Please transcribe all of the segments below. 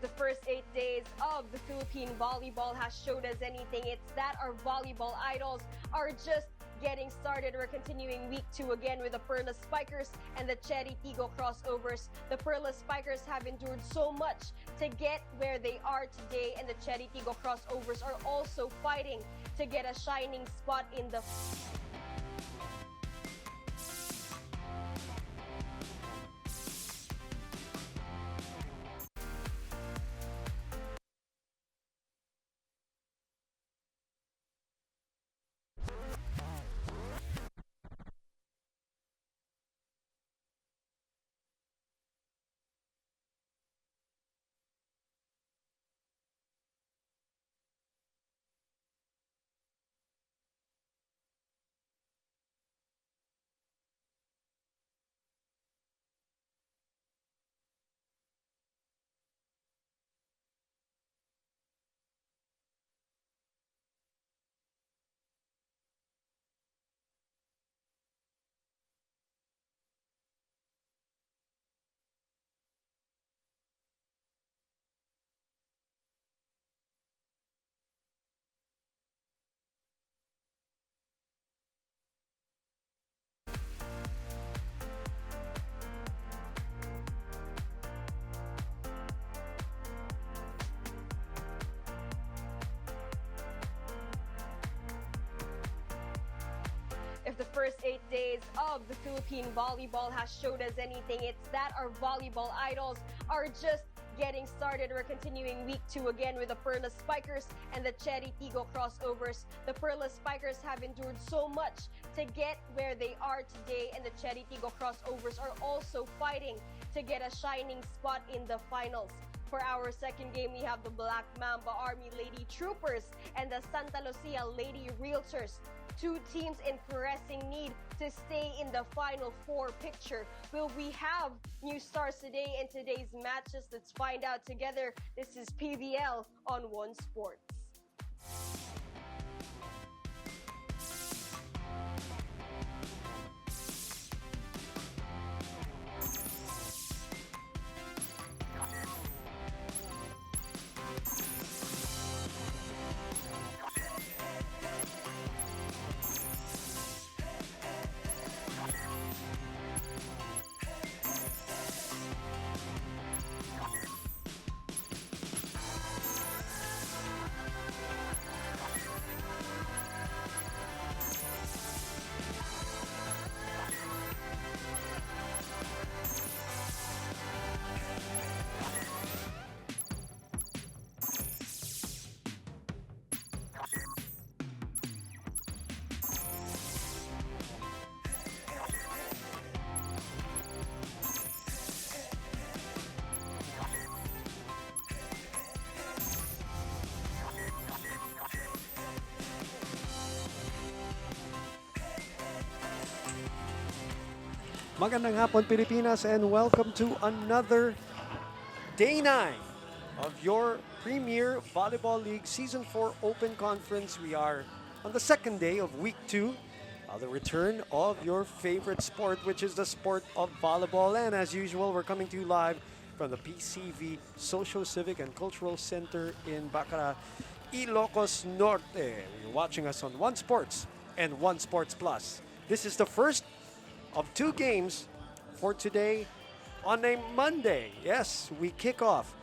the first 8 days of the Philippine volleyball has showed us anything, it's that our volleyball idols are just getting started. We're continuing week 2 again with the Perlas Spikers and the Chery Tiggo crossovers. The Perlas Spikers have endured so much to get where they are today, and the Chery Tiggo crossovers are also fighting to get a shining spot in the If the first 8 days of the Philippine volleyball has showed us anything, it's that our volleyball idols are just getting started. We're continuing week 2 again with the Perlas Spikers and the Chery Tiggo crossovers. The Perlas Spikers have endured so much to get where they are today, and the Chery Tiggo crossovers are also fighting to get a shining spot in the finals. For our second game, we have the Black Mamba Army Lady Troopers and the Santa Lucia Lady Realtors. Two teams in pressing need to stay in the Final Four picture. Will we have new stars today in today's matches? Let's find out together. This is PVL on One Sports. Magandang hapon, Pilipinas, and welcome to another Day 9 of your Premier Volleyball League Season 4 Open Conference. We are on the second day of Week 2, the return of your favorite sport, which is the sport of volleyball. And as usual, we're coming to you live from the PCV Social, Civic, and Cultural Center in Bacara, Ilocos Norte. You're watching us on One Sports and One Sports Plus. This is the first of 2 games for today on a Monday. Yes, we kick off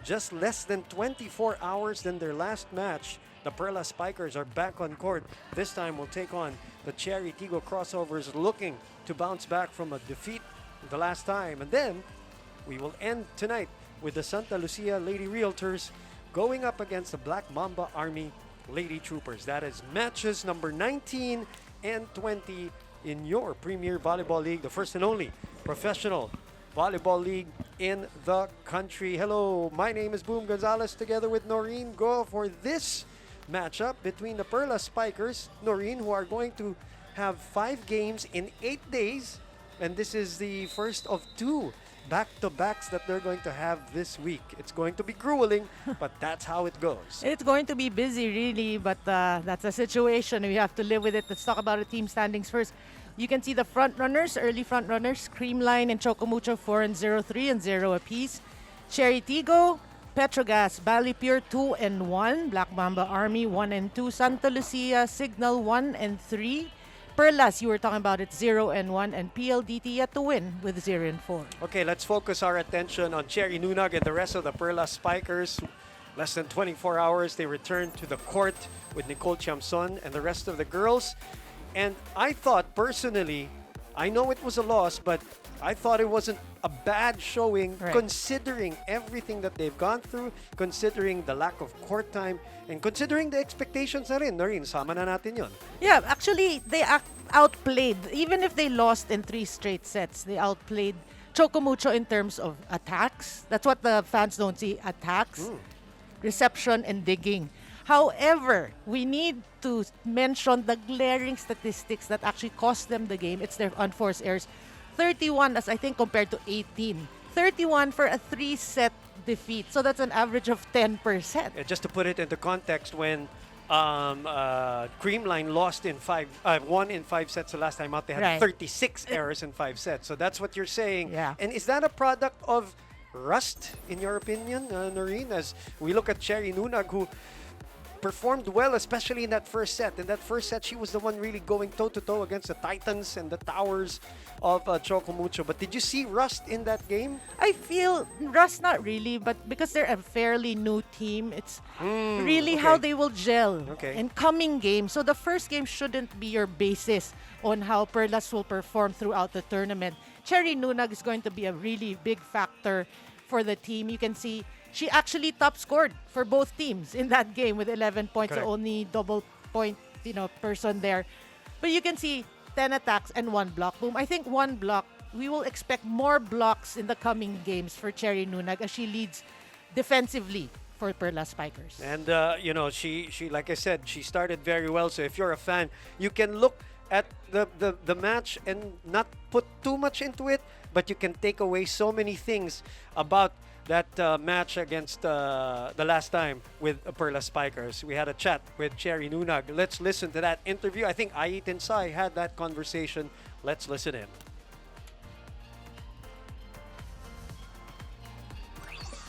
just less than 24 hours than their last match. The Perlas Spikers are back on court. This time we'll take on the Chery Tiggo crossovers, looking to bounce back from a defeat the last time. And then we will end tonight with the Santa Lucia Lady Realtors going up against the Black Mamba Army Lady Troopers. That is matches number 19 and 20 in your Premier Volleyball League, the first and only professional volleyball league in the country. Hello, my name is Boom Gonzalez, together with Noreen Go for this matchup between the Perlas Spikers, Noreen, who are going to have 5 games in 8 days, and this is the first of 2 back-to-backs that they're going to have this week. It's going to be grueling, but that's how it goes. It's going to be busy, really, but that's a situation. We have to live with it. Let's talk about the team standings first. You can see the front runners, early front runners, Creamline and Chocomucho 4-0, 3-0 apiece. Chery Tiggo, Petrogas, Ballypure 2 and 1, Black Mamba Army 1 and 2, Santa Lucia Signal 1 and 3, Perlas, you were talking about it, 0 and 1, and PLDT yet to win with 0 and 4. Okay, let's focus our attention on Chery Nunag and the rest of the Perlas Spikers. Less than 24 hours, they returned to the court with Nicole Chiamson and the rest of the girls. And I thought personally, I know it was a loss, but I thought it wasn't a bad showing Right. considering everything that they've gone through, considering the lack of court time, and considering the expectations na rin. Noreen, sama na natin yun. Yeah, actually, they outplayed. Even if they lost in 3 straight sets, they outplayed Chocomucho in terms of attacks. That's what the fans don't see, attacks, reception, and digging. However, we need to mention the glaring statistics that actually cost them the game. It's their unforced errors. 31 as I think compared to 18. 31 for a 3-set defeat. So that's an average of 10%. Just to put it into context, when Creamline won in 5 sets the last time out, they had Right. 36 errors in 5 sets. So that's what you're saying. Yeah. And is that a product of rust, in your opinion, Noreen? As we look at Chery Nunag, who performed well, especially in that first set. In that first set, she was the one really going toe-to-toe against the Titans and the Towers of Chocomucho. But did you see rust in that game? I feel Russ not really, but because they're a fairly new team, it's really how okay. they will gel Okay. in coming games. So the first game shouldn't be your basis on how Perlas will perform throughout the tournament. Chery Nunag is going to be a really big factor for the team. You can see she actually top scored for both teams in that game with 11 points, Correct. so only double point, person there. But you can see 10 attacks and 1 block. Boom. I think 1 block, we will expect more blocks in the coming games for Chery Nunag as she leads defensively for Perlas Spikers. And she like I said, she started very well. So if you're a fan, you can look at the match and not put too much into it, but you can take away so many things about that match against the last time with Perlas Spikers. We had a chat with Chery Nunag. Let's listen to that interview. I think Ait and Sai had that conversation. Let's listen in.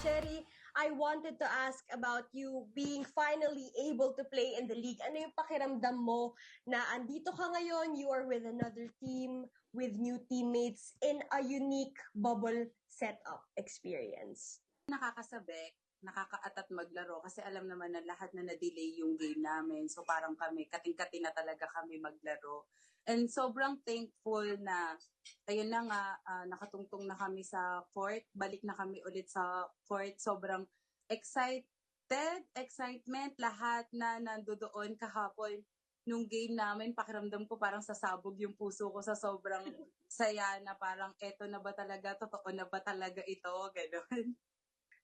Chery, I wanted to ask about you being finally able to play in the league. Ano yung pakiramdam mo na andito ka ngayon, you are with another team, with new teammates in a unique bubble setup experience? Nakakasabik, nakakaatat maglaro kasi alam naman na lahat na na-delay yung game namin. So parang kami, kating-kati na talaga kami maglaro. And sobrang thankful na, ayun na nga, nakatungtong na kami sa court. Balik na kami ulit sa court. Sobrang excitement, lahat na nandoon kahapon. Nung game namin, pakiramdam ko parang sasabog yung puso ko sa sobrang saya na parang eto na ba talaga, totoo na ba talaga ito, gano'n.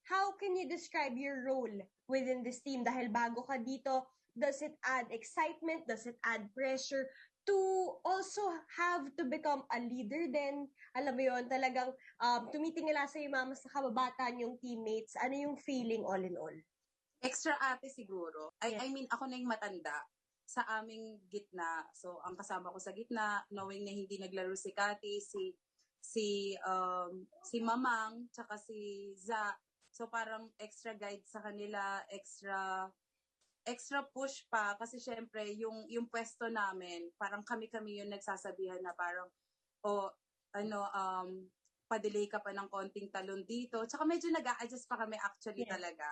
How can you describe your role within this team? Dahil bago ka dito, does it add excitement? Does it add pressure to also have to become a leader then? Alam mo yun, talagang tumitingala sa yung mga mas nakababata yung teammates. Ano yung feeling all in all? Extra ate siguro. Yes. I mean, ako na yung matanda sa aming gitna. So, ang kasama ko sa gitna, knowing na hindi naglaro si Kati, si Mamang, tsaka si Za. So, parang extra guide sa kanila, extra push pa. Kasi syempre, yung pwesto namin, parang kami-kami yung nagsasabihan na parang, pa-delay ka pa ng konting talon dito. Tsaka medyo nag-a-adjust pa kami actually talaga.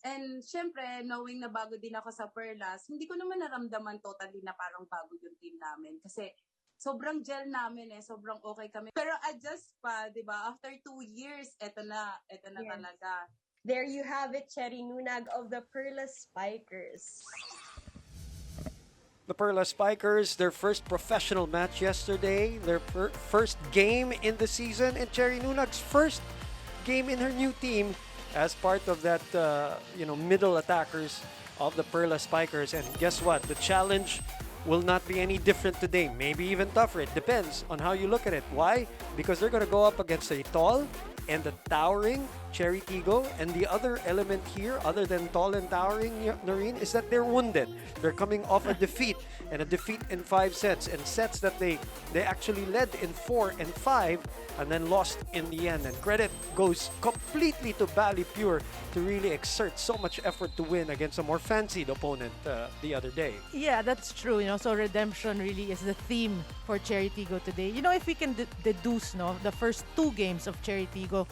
And syempre, knowing na bago din ako sa Perlas, hindi ko naman naramdaman totally na parang bago yung team namin. Kasi sobrang gel namin sobrang okay kami. Pero adjust pa, di ba? After 2 years, eto na Yes. talaga. There you have it, Chery Nunag of the Perlas Spikers. The Perlas Spikers, their first professional match yesterday, their first game in the season, and Chery Nunag's first game in her new team as part of that, middle attackers of the Perlas Spikers. And guess what? The challenge will not be any different today. Maybe even tougher. It depends on how you look at it. Why? Because they're going to go up against a tall and the towering Chery Tiggo. And the other element here, other than tall and towering, Noreen, is that they're wounded. They're coming off a defeat, and a defeat in 5 sets, and sets that they actually led in 4 and 5, and then lost in the end. And credit goes completely to Bali Pure to really exert so much effort to win against a more fancied opponent the other day. Yeah, that's true. So redemption really is the theme for Chery Tiggo today. If we can deduce, the first 2 games of Chery Tiggo,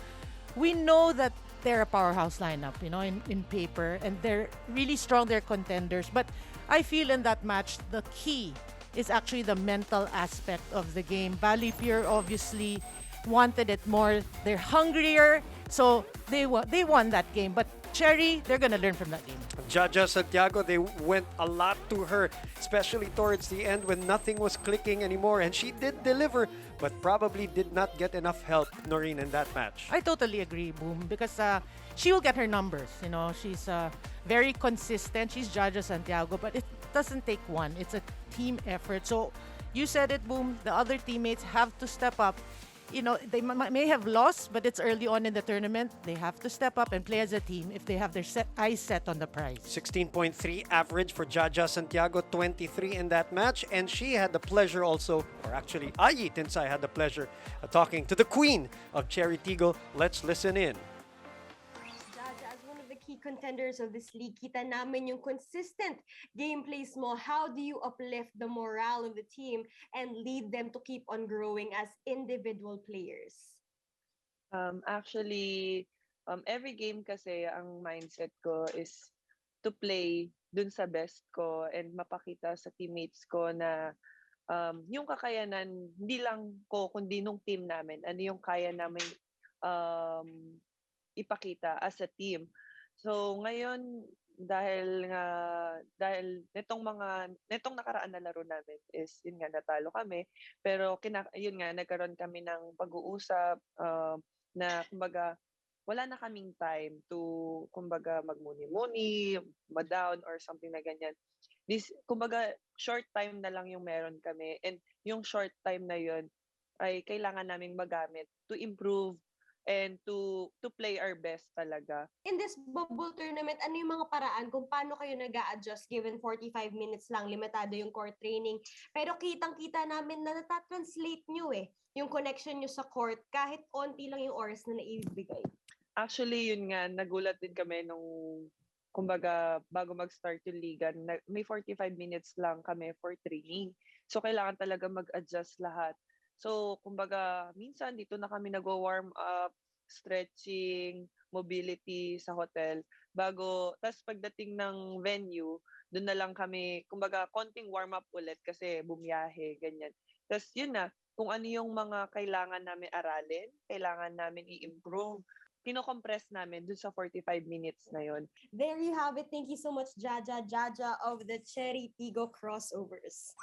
we know that they're a powerhouse lineup, in paper, and they're really strong. They're contenders. But I feel in that match, the key is actually the mental aspect of the game. Bali Pure obviously wanted it more. They're hungrier, so they won that game. But Chery, they're gonna learn from that game. Jaja Santiago, they went a lot to her, especially towards the end when nothing was clicking anymore. And she did deliver, but probably did not get enough help, Noreen, in that match. I totally agree, Boom, because she will get her numbers. She's very consistent. She's Jaja Santiago, but it doesn't take one. It's a team effort. So you said it, Boom. The other teammates have to step up. They may have lost, but it's early on in the tournament. They have to step up and play as a team if they have their eyes set on the prize. 16.3 average for Jaja Santiago, 23 in that match. And she had the pleasure also, or actually, Ayi Tinsay had the pleasure of talking to the queen of Chery Tiggo. Let's listen in. Jaja, as one of the key contenders of this league, kita namin yung consistent gameplays mo. How do you uplift the morale of the team and lead them to keep on growing as individual players? Actually, every game kasi ang mindset ko is to play dun sa best ko and mapakita sa teammates ko na yung kakayanan, hindi lang ko, kundi nung team namin, ano yung kaya namin um, ipakita as a team. So ngayon, dahil netong nakaraan na laro namin is yun nga natalo kami, pero yun nga nagkaroon kami ng pag-uusap na kumbaga wala na kaming time to kumbaga magmuni-muni, ma-down or something na ganyan. Kumbaga short time na lang yung meron kami, and yung short time na yun ay kailangan naming magamit to improve and to play our best talaga. In this bubble tournament, ano yung mga paraan kung paano kayo nag-a-adjust given 45 minutes lang, limitado yung court training. Pero kitang-kita namin na natatranslate nyo yung connection nyo sa court kahit onti lang yung oras na naibigay. Actually, yun nga, nagulat din kami nung kumbaga bago mag-start yung liga, may 45 minutes lang kami for training. So kailangan talaga mag-adjust lahat. So, kumbaga, minsan dito na kami nag-warm up, stretching, mobility sa hotel. Tas pagdating ng venue, doon na lang kami, kumbaga, konting warm up ulit kasi bumiyahe, ganyan. Tas yun na, kung ano yung mga kailangan namin aralin, kailangan namin i-improve, kino-compress namin dun sa 45 minutes na yun. There you have it. Thank you so much, Jaja of the Chery Tiggo crossovers.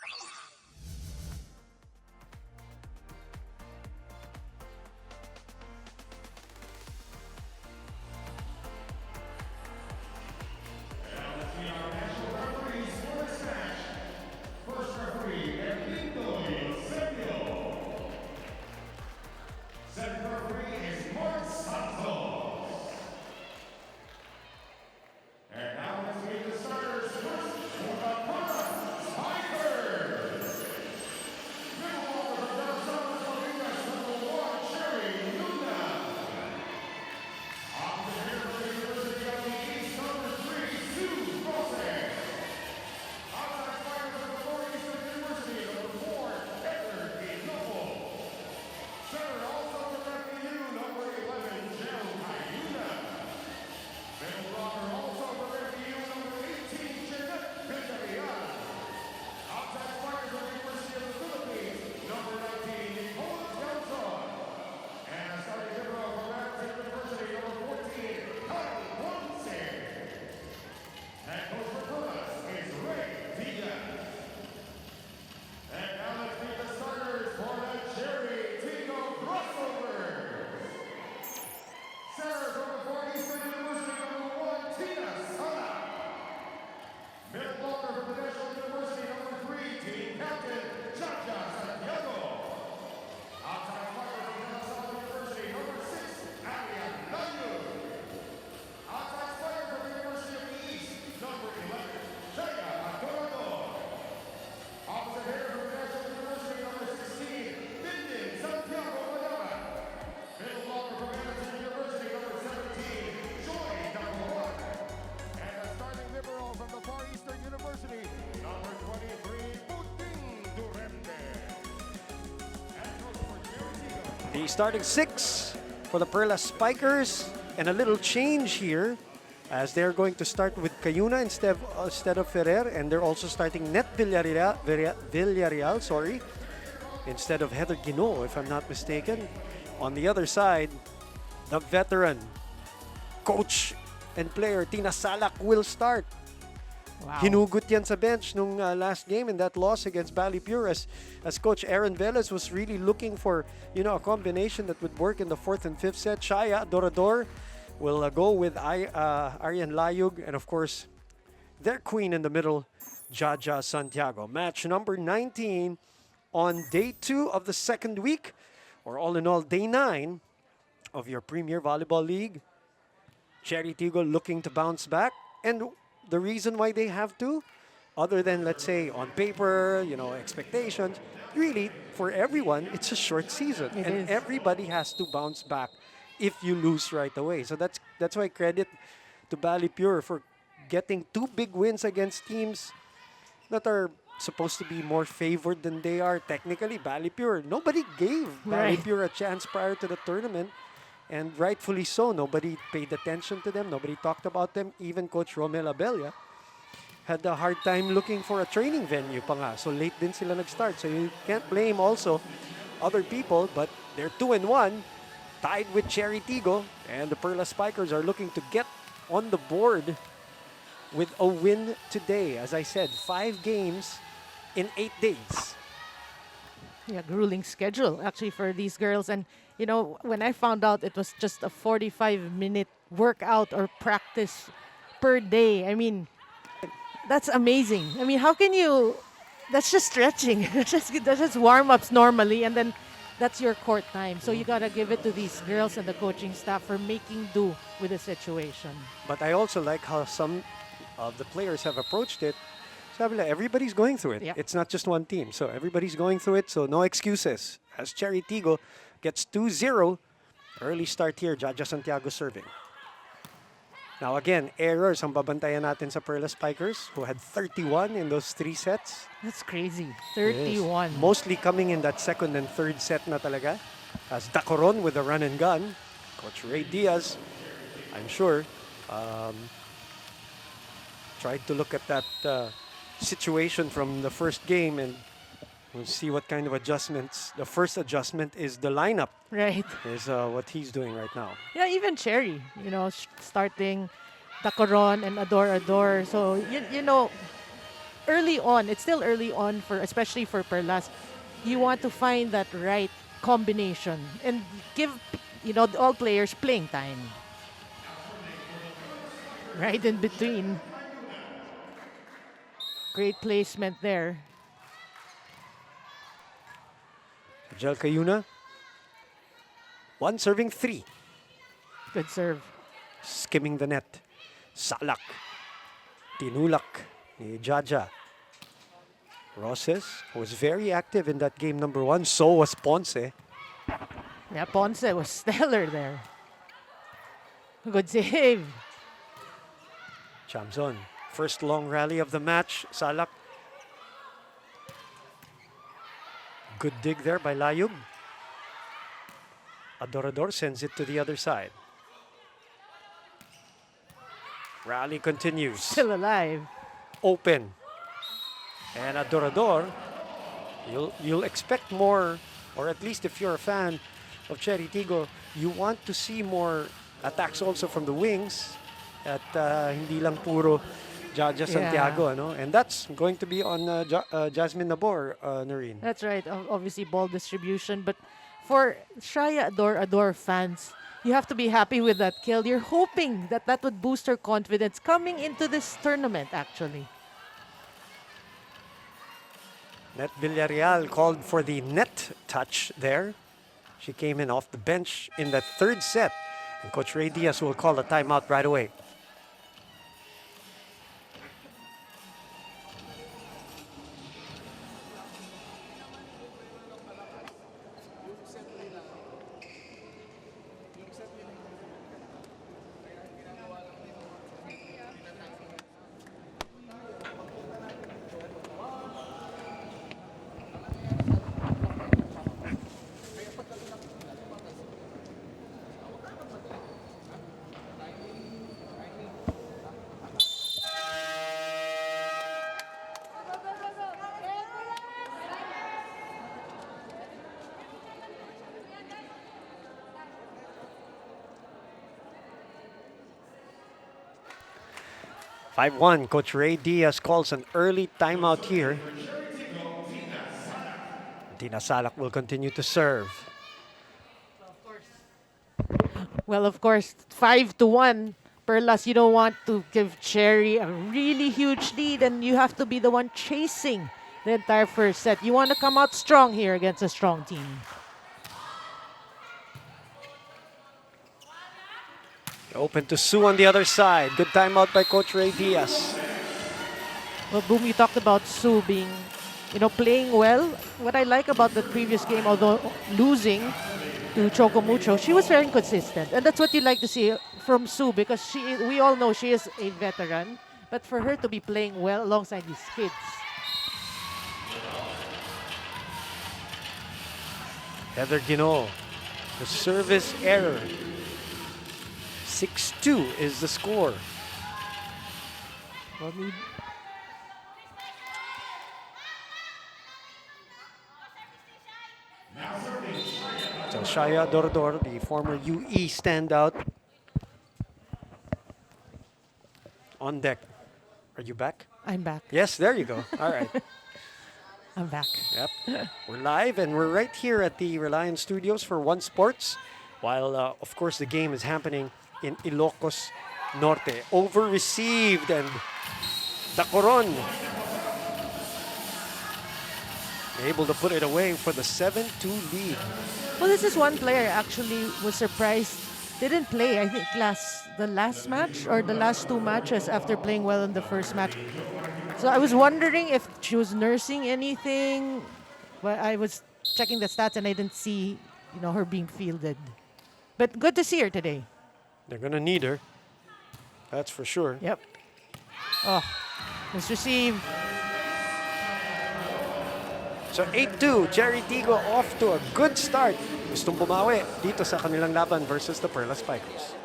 The starting six for the Perlas Spikers, and a little change here as they're going to start with Cayuna instead of Ferrer, and they're also starting Net Villarreal, sorry, instead of Heather Guinaud, if I'm not mistaken. On the other side, the veteran coach and player Tina Salak will start. Wow. Hinugot yan sa bench nung last game in that loss against Bali Pure as Coach Aaron Velez was really looking for, a combination that would work in the fourth and fifth set. Shaya Dorador will go with Arian Layug, and of course, their queen in the middle, Jaja Santiago. Match number 19 on day 2 of the second week, or all in all, day 9 of your Premier Volleyball League. Chery Tiggo looking to bounce back, and the reason why they have to, other than, let's say, on paper, expectations, really, for everyone, it's a short season. It and is. Everybody has to bounce back if you lose right away. So that's why credit to Bali Pure for getting 2 big wins against teams that are supposed to be more favored than they are technically. Bali Pure, nobody gave Bali Right. Pure a chance prior to the tournament. And rightfully so, nobody paid attention to them. Nobody talked about them. Even Coach Romel Abella had a hard time looking for a training venue pa nga. So late din sila nag-start. So you can't blame also other people, but they're 2-1, tied with Chery Tiggo, and the Perlas Spikers are looking to get on the board with a win today. As I said, 5 games in 8 days. Yeah, grueling schedule actually for these girls. And when I found out it was just a 45-minute workout or practice per day, I mean, that's amazing. I mean, how can you? That's just stretching. That's just warm-ups normally, and then that's your court time. So you gotta give it to these girls and the coaching staff for making do with the situation. But I also like how some of the players have approached it. Sabi nila, everybody's going through it. Yeah. It's not just one team. So everybody's going through it, so no excuses. As Chery Tiggo gets 2-0, early start here, Jaja Santiago serving. Now again, errors ang babantayan natin sa Perlas Spikers, who had 31 in those 3 sets. That's crazy. Yes. 31. Mostly coming in that second and third set na talaga. As Dacoron with the run and gun. Coach Ray Diaz, I'm sure, tried to look at that situation from the first game, and we'll see what kind of adjustments. The first adjustment is the lineup, Right. is what he's doing right now. Yeah, even Chery, starting Dacoron and Adore. So, early on, it's still early on especially for Perlas. You want to find that right combination and give, all players playing time. Right in between. Great placement there. Jel Cayuna, 1 serving 3, Good serve. skimming the net. Salak, tinulak ni Jaja. Roses was very active in that game number 1. So was Ponce. Yeah, Ponce was stellar there. Good save. Chamzon, first long rally of the match. Salak. Good dig there by Layug. Adorador sends it to the other side. Rally continues. Still alive. Open. And Adorador, you'll expect more, or at least if you're a fan of Chery Tiggo, you want to see more attacks also from the wings at hindi lang puro Jaja Santiago, ano? And that's going to be on Jasmine Nabor, Noreen. That's right. Obviously, ball distribution. But for Shaya Adore fans, you have to be happy with that kill. You're hoping that would boost her confidence coming into this tournament, actually. Net Villarreal called for the net touch there. She came in off the bench in the third set. And Coach Ray Diaz will call a timeout right away. 5-1. Coach Ray Diaz calls an early timeout here. Dina Salak will continue to serve. Well, of course, 5-1. Perlas, you don't want to give Chery a really huge lead, and you have to be the one chasing the entire first set. You want to come out strong here against a strong team. Open to Sue on the other side. Good timeout by Coach Ray Diaz. Well, Boom, you talked about Sue being, playing well. What I like about the previous game, although losing to Choco Mucho, she was very consistent. And that's what you like to see from Sue, because we all know she is a veteran. But for her to be playing well alongside these kids. Heather Ginol, the service error. 6-2 is the score. Well, So Shaya Dordor, the former UE standout, on deck. Are you back? I'm back. Yes, there you go. All right. I'm back. Yep. We're live and we're right here at the Reliance Studios for One Sports, while of course the game is happening in Ilocos Norte. Over-received, and the Coron able to put it away for the 7-2 lead. Well, this is one player actually was surprised. Didn't play, I think, the last match or the last two matches after playing well in the first match. So I was wondering if she was nursing anything. But I was checking the stats and I didn't see, her being fielded. But good to see her today. They're going to need her. That's for sure. Yep. Oh, let's receive. So 8-2, Chery Tiggo off to a good start. Gustong bumawi dito sa kanilang laban versus the Perlas Spikers.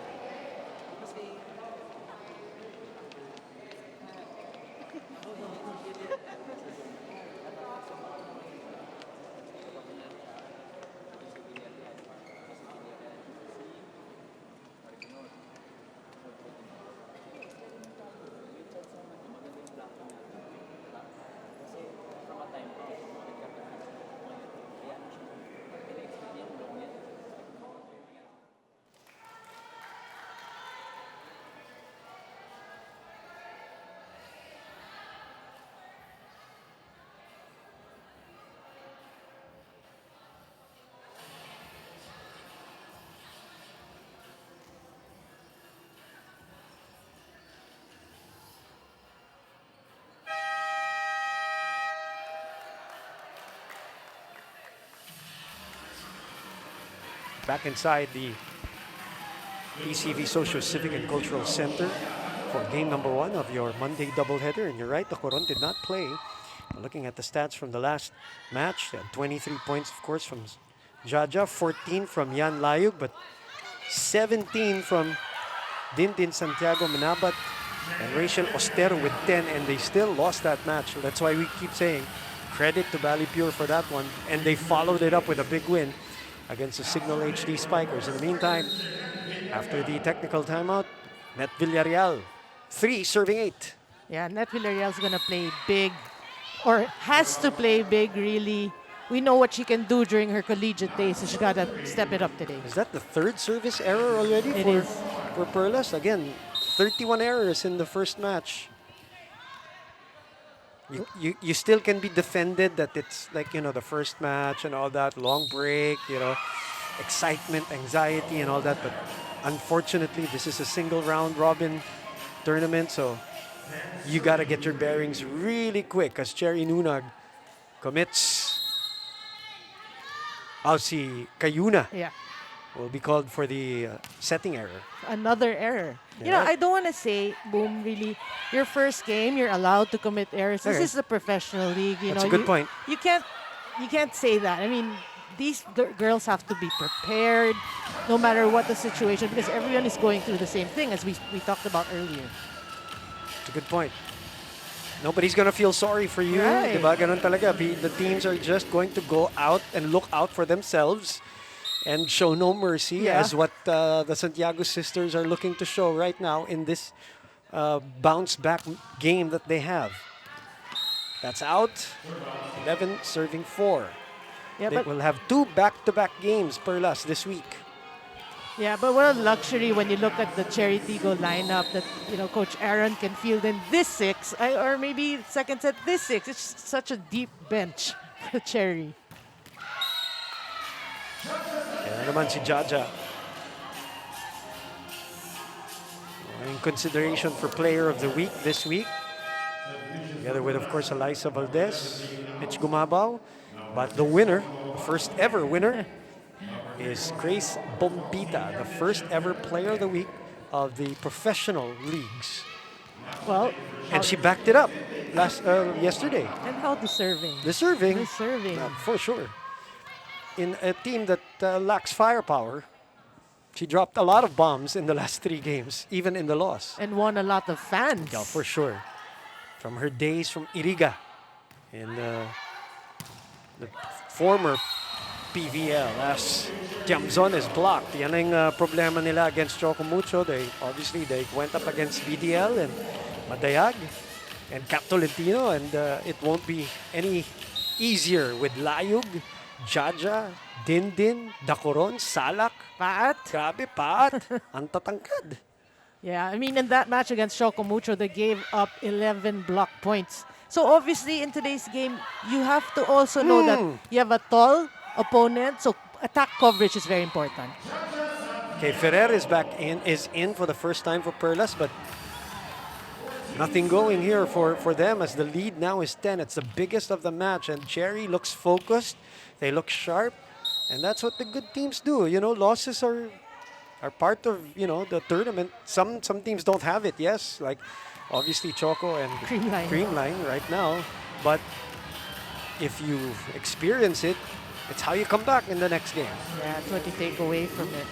Back inside the ECV Social Civic and Cultural Center for game number 1 of your Monday doubleheader. And you're right, the Coron did not play. Looking at the stats from the last match, they had 23 points, of course, from Jaja, 14 from Yan Layug, but 17 from Dintin Santiago Manabat and Rachel Ostero with 10, and they still lost that match. So that's why we keep saying credit to Bali Pure for that one. And they followed it up with a big win against the Signal HD Spikers. In the meantime, after the technical timeout, Net Villarreal, 3 serving 8. Yeah, Net Villarreal's going to play big, or has to play big, really. We know what she can do during her collegiate days, so she got to step it up today. Is that the third service error already It for, is. for Perlas? Again, 31 errors in the first match. You still can be defended that it's like, the first match and all that, long break, excitement, anxiety and all that. But unfortunately, this is a single round robin tournament. So you got to get your bearings really quick as Chery Nunag commits. Si Kayuna Yeah. will be called for the setting error. Another error. Yeah. I don't want to say, Boom, really, your first game, you're allowed to commit errors. This Okay. is a professional league. That's a good point. You can't say that. I mean, these girls have to be prepared no matter what the situation, because everyone is going through the same thing as we talked about earlier. It's a good point. Nobody's gonna feel sorry for you. Right. Diba? Ganun talaga. The teams are just going to go out and look out for themselves and show no mercy, Yeah. as what the Santiago sisters are looking to show right now in this bounce back game that they have. That's out. 11 serving 4. Yeah, They but will have 2 back-to-back games, Perlas, this week. yeah, but what a luxury when you look at the Chery Tiggo lineup that Coach Aaron can field in this 6, or maybe second set this 6. It's such a deep bench for Chery. Yan naman si Jaja. In consideration for Player of the Week this week. Together with, of course, Eliza Valdez, Mitch Gumabaw. But the winner, the first ever winner, is Grace Bombita, the first ever Player of the Week of the professional leagues. Well, And she backed it up yesterday. and how deserving. Deserving, Deserving. for sure. In a team that lacks firepower, she dropped a lot of bombs in the last 3 games, even in the loss. And won a lot of fans. Yeah, for sure. From her days from Iriga in the former PVL, as Tiamzon is blocked. Yan ang problema nila against Choco Mucho. They went up against BDL and Madayag and Cap Tolentino, and it won't be any easier with Layug, Jaja, Dindin, Dacoron, Salak. Pat. Grabe, Pat. Ang tatangkad. Yeah, I mean, in that match against Choco Mucho, they gave up 11 block points. So obviously, in today's game, you have to also know that you have a tall opponent, so attack coverage is very important. Okay, Ferrer is in for the first time for Perlas, but nothing going here for them as the lead now is 10. It's the biggest of the match, and Chery looks focused. They look sharp, and that's what the good teams do. Losses are part of the tournament. Some teams don't have it. Yes, like obviously Choco and Creamline right now, but if you experience it, it's how you come back in the next game. Yeah, that's what you take away from it.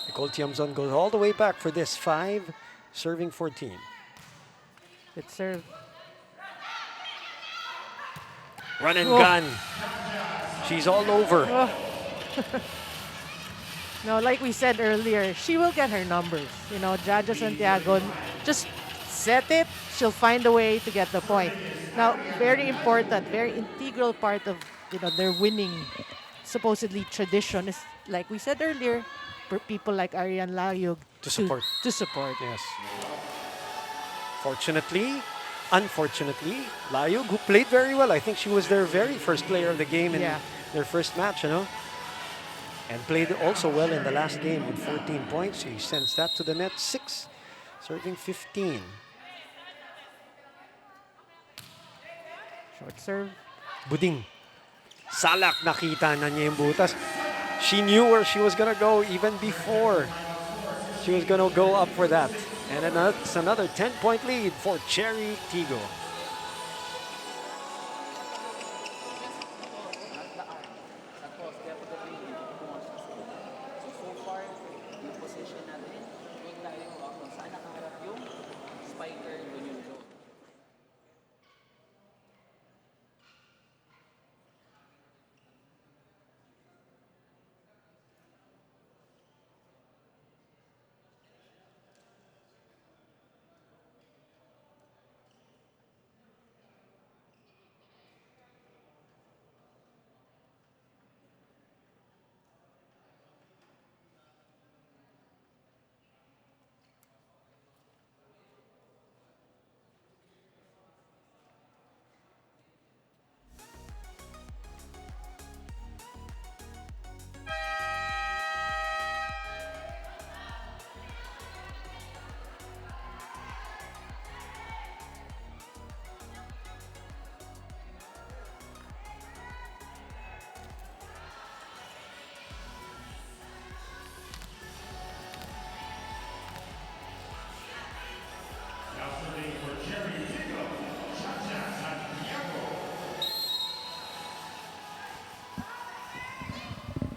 Nicole Tiamzon goes all the way back for this 5, serving 14. Good serve. Run and gun. She's all over. No, like we said earlier, she will get her numbers. Jaja Santiago, just set it, she'll find a way to get the point. Now, very important, very integral part of their winning, supposedly tradition is, like we said earlier, for people like Arian Layug To support. To support. Yes. Unfortunately, Layug, who played very well, I think she was their very first player of the game in their first match, and played also well in the last game with 14 points. She sends that to the net. 6, serving 15. Short serve. Buding. Salak, nakita na niya yung butas. She knew where she was gonna go even before she was gonna go up for that. And it's another 10-point lead for Chery Tiggo.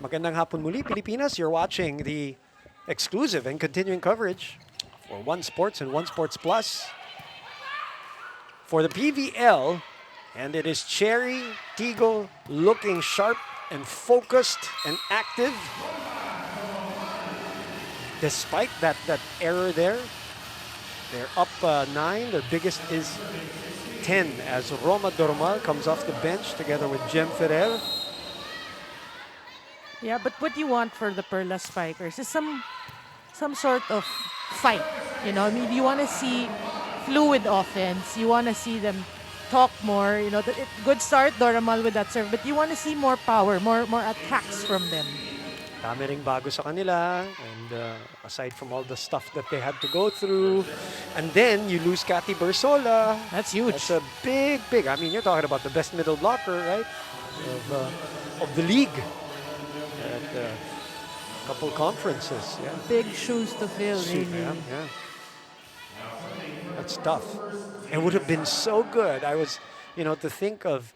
Magandang hapon muli, Pilipinas. You're watching the exclusive and continuing coverage for One Sports and One Sports Plus for the PVL, and it is Chery Tiggo looking sharp and focused and active. despite that error there, they're up 9. Their biggest is 10 as Roma Dormal comes off the bench together with Jem Ferrer. Yeah, but what you want for the Perla Spikers is some sort of fight. You know, I mean, you want to see fluid offense. You want to see them talk more. You know, good start, Doramal with that serve, but you want to see more power, more attacks from them. Dami ring bago sa kanila, and aside from all the stuff that they had to go through, and then you lose Cathy Bersola. That's huge. That's a big. I mean, you're talking about the best middle blocker, right, of the league at a couple conferences. Yeah, Big shoes to fill, really. yeah. That's tough. It would have been so good. I was, to think of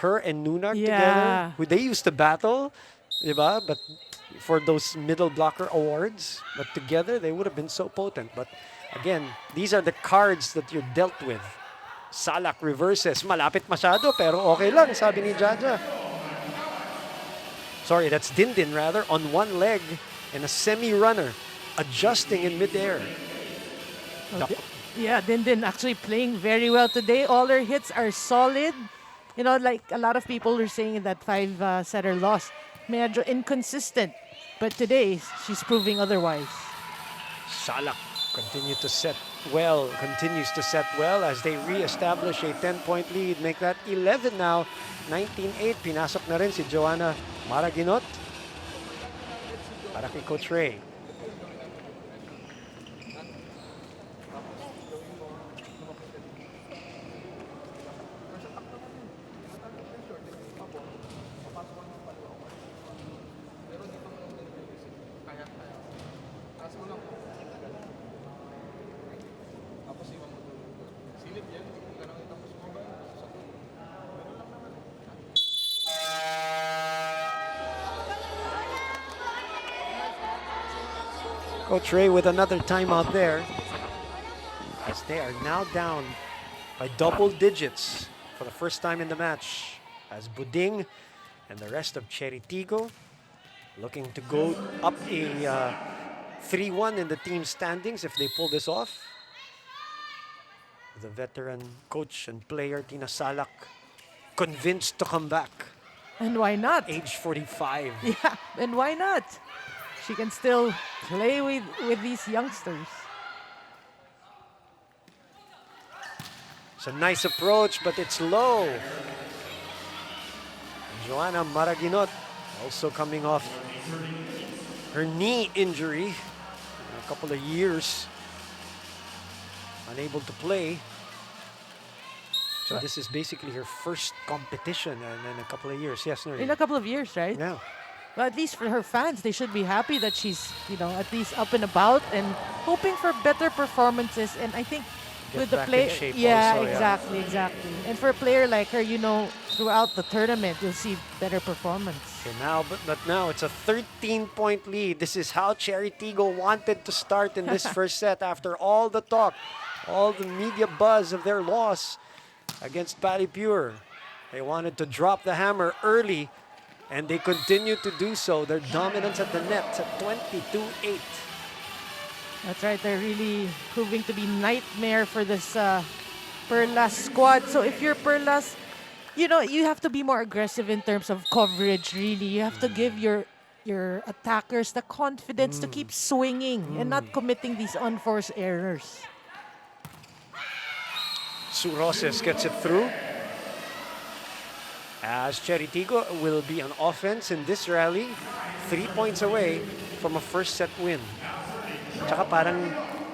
her and Nunag together. Who they used to battle, diba? But for those middle blocker awards, but together they would have been so potent. But again, these are the cards that you're dealt with. Salak reverses. Malapit masyado, pero okay lang, sabi ni Jaja. Sorry, that's Dindin rather, on one leg and a semi-runner, adjusting in midair. Yeah, Dindin actually playing very well today. All her hits are solid. You know, like a lot of people are saying that 5-setter loss, medyo inconsistent. But today, she's proving otherwise. Salak continues to set well as they re-establish a 10-point lead. Make that 11 now. 19-8. Pinasok na rin si Joanna Maraginot para kay Coach Ray. Coach Ray with another timeout there, as they are now down by double digits for the first time in the match, as Buding and the rest of Chery Tiggo looking to go up a 3-1 in the team standings if they pull this off. The veteran coach and player Tina Salak convinced to come back. And why not? Age 45. Yeah, and why not? She can still play with these youngsters. It's a nice approach, but it's low. Joanna Maraginot also coming off her knee injury. A couple of years unable to play. So this is basically her first competition in a couple of years. Yes, Noreen? In a couple of years, right? Yeah. Well, at least for her fans, they should be happy that she's, at least up and about and hoping for better performances. And I think Get with the back in play, shape yeah, also, exactly. And for a player like her, throughout the tournament, you'll see better performance. Okay, but now it's a 13-point lead. This is how Chery Tiggo wanted to start in this first set after all the talk, all the media buzz of their loss against Patty Pure. They wanted to drop the hammer early, and they continue to do so. Their dominance at the net at 22-8. That's right. They're really proving to be nightmare for this Perlas squad. So if you're Perlas, you have to be more aggressive in terms of coverage, really. You have to give your attackers the confidence to keep swinging and not committing these unforced errors. Suroses gets it through, as Chery Tiggo will be on offense in this rally, 3 points away from a first set win. Tsaka parang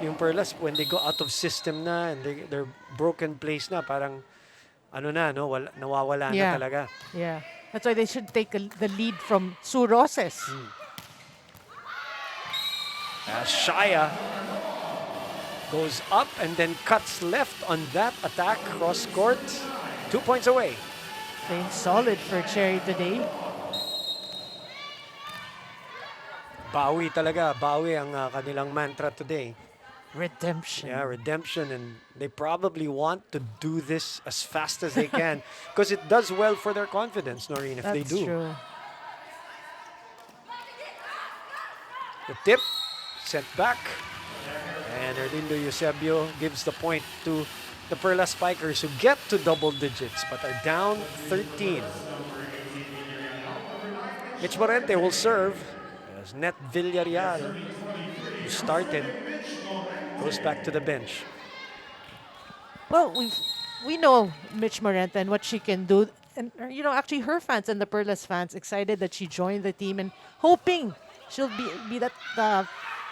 yung Perlas, when they go out of system na and they're broken place na, parang nawawala na talaga. Yeah, that's why they should take the lead from Suroses. As Shaya goes up and then cuts left on that attack cross court, 2 points away. Playing solid for Chery today. Bawi talaga. Bawi ang kanilang mantra today. Redemption. Yeah, redemption. And they probably want to do this as fast as they can because it does well for their confidence, Noreen, if they do. That's true. The tip sent back. And Erlindo Eusebio gives the point to the Perlas Spikers, who get to double digits but are down 13. Mitch Morente will serve as Net Villarreal, who started, goes back to the bench. Well, we know Mitch Morenta and what she can do. And, actually her fans and the Perlas fans excited that she joined the team and hoping she'll be that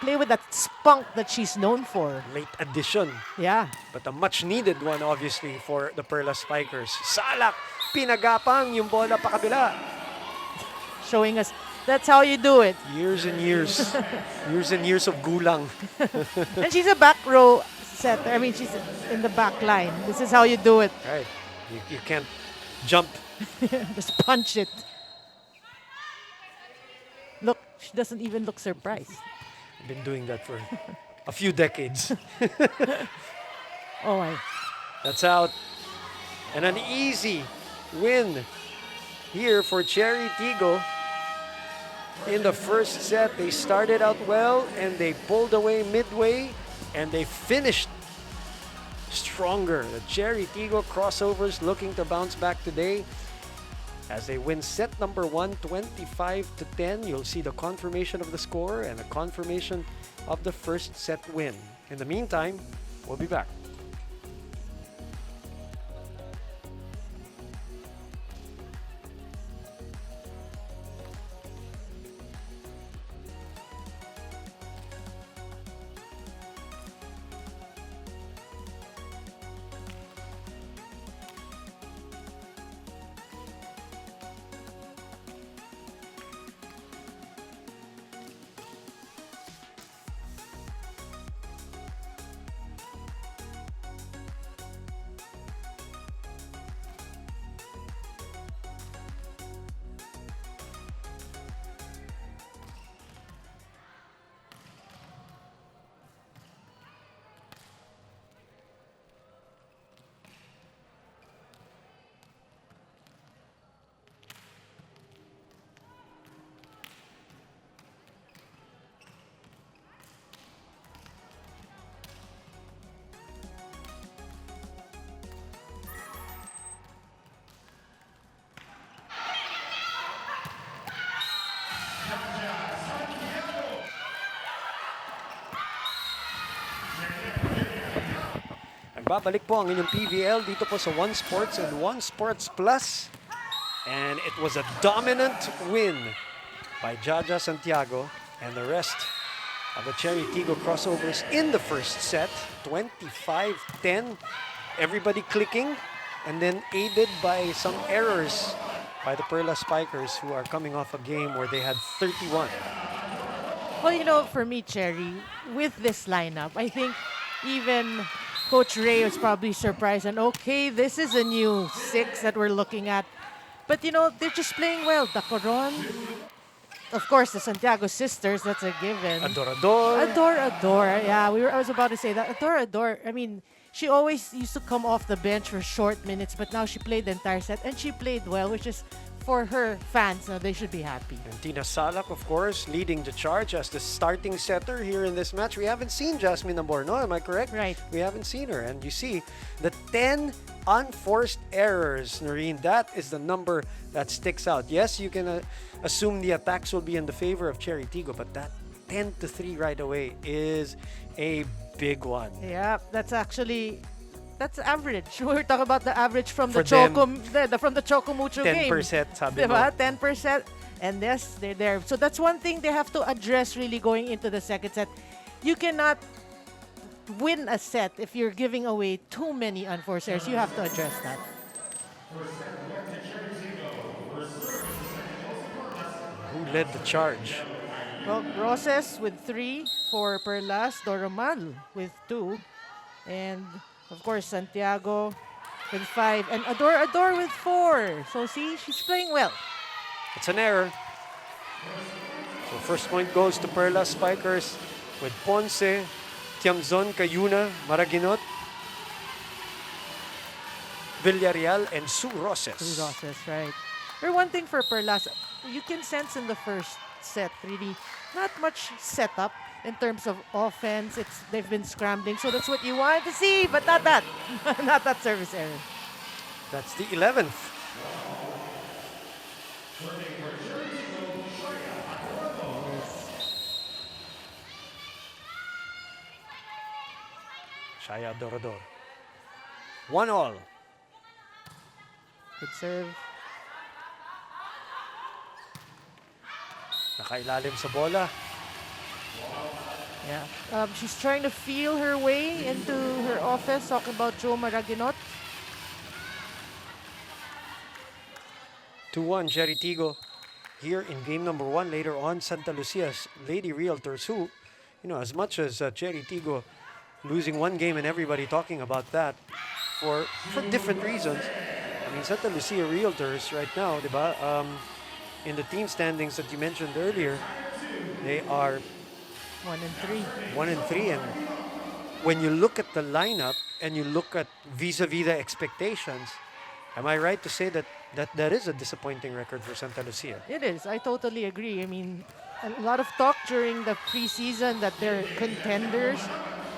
play with that spunk that she's known for. Late addition, Yeah. but a much needed one obviously for the Perlas Spikers. Salak, pinagapang yung bola pa kabila. Showing us that's how you do it. Years and years, years and years of gulang. And she's a back row setter. I mean, she's in the back line. This is how you do it. Right, you can't jump. Just punch it. Look, she doesn't even look surprised. I've been doing that for a few decades. Oh my. That's out. And an easy win here for Chery Tiggo. In the first set, they started out well and they pulled away midway and they finished stronger. The Chery Tiggo crossovers looking to bounce back today as they win set number 1, 25-10. You'll see the confirmation of the score and a confirmation of the first set win. In the meantime, we'll be back. Babalik po ang inyong PVL dito po sa One Sports and One Sports Plus. And it was a dominant win by Jaja Santiago and the rest of the Chery Tiggo crossovers in the first set. 25-10. Everybody clicking and then aided by some errors by the Perlas Spikers, who are coming off a game where they had 31. Well, for me, Chery, with this lineup, I think even Coach Ray was probably surprised and okay, this is a new 6 that we're looking at. But they're just playing well. The Coron, of course, the Santiago sisters, that's a given. Ador. Yeah, I was about to say that. Ador. I mean, she always used to come off the bench for short minutes, but now she played the entire set and she played well, which is for her fans. Now they should be happy. And Tina Salak, of course, leading the charge as the starting setter here in this match. We haven't seen Jasmine Amborno, am I correct? Right. We haven't seen her. And you see the 10 unforced errors, Noreen. That is the number that sticks out. Yes, you can assume the attacks will be in the favor of Chery Tiggo, but that 10-3 right away is a big one. Yeah, that's average. We're talking about the average from the For them, from the Chocomucho game. 10%, sabi mo. Diba? 10%. And yes, they're there. So that's one thing they have to address really going into the second set. You cannot win a set if you're giving away too many unforced errors. You have to address that. Who led the charge? Well, Roses with 3 for Perlas, Doromal with 2, and of course Santiago with 5, and Ador with 4. So see, she's playing well. It's an error. So first point goes to Perlas Spikers with Ponce, Tiamzon, Cayuna, Maraginot, Villarreal, and Sue Roses. Sue Roses, right. Or one thing for Perlas, you can sense in the first set, really, not much setup. in terms of offense. They've been scrambling, so that's what you wanted to see, but not that, not that service error. That's the 11th. Shaya Dorodor. 1-1. Good serve. Nakailalim sa bola. Yeah. She's trying to feel her way into her offense, talking about Joe Maraginot. 2-1, Chery Tiggo here in game number 1. Later on, Santa Lucia's Lady Realtors, who, as much as Chery Tiggo losing one game and everybody talking about that for different reasons. I mean, Santa Lucia Realtors right now, diba, in the team standings that you mentioned earlier, they are 1-3. 1-3, and when you look at the lineup and you look at vis-a-vis the expectations, am I right to say that is a disappointing record for Santa Lucia? It is. I totally agree. I mean, a lot of talk during the preseason that they're contenders.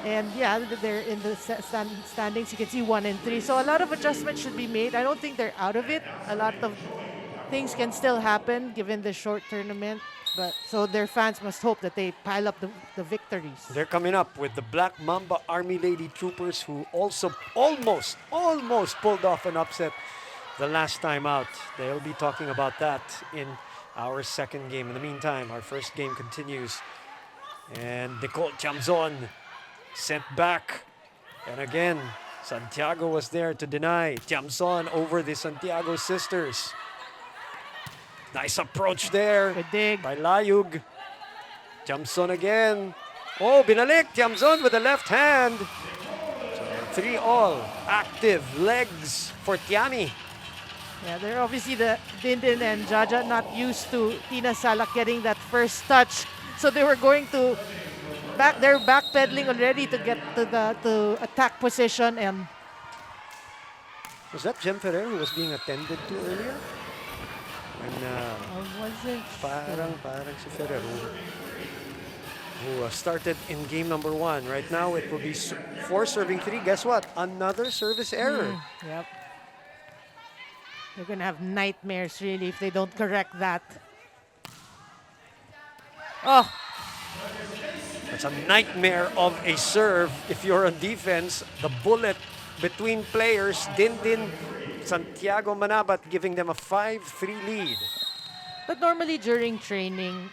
And yeah, they're in the standings. You can see 1-3. So a lot of adjustments should be made. I don't think they're out of it. A lot of things can still happen given the short tournament. But so their fans must hope that they pile up the victories. They're coming up with the Black Mamba Army Lady Troopers, who also almost pulled off an upset the last time out. They'll be talking about that in our second game. In the meantime, our first game continues. And Nicole Tiamzon sent back. And again, Santiago was there to deny. Tiamzon over the Santiago sisters. Nice approach there Good dig. by Layug. Tiamzon again. Oh, binalik. Tiamzon with the left hand. So 3-all. Active legs for Tiami. Yeah, they're obviously the Dindin and Jaja not used to Tina Salak getting that first touch. So they were going to they're backpedaling already to get to the attack position. And Was that Jem Ferrer who was being attended to earlier? When I wasn't parang si Ferrer who started in game number 1. Right now it will be 4 serving 3. Guess what? Another service error. Yep. They're gonna have nightmares really if they don't correct that. Oh, It's a nightmare of a serve if you're on defense. The bullet between players, Dindin, Santiago Manabat, giving them a 5-3 lead. but normally during training,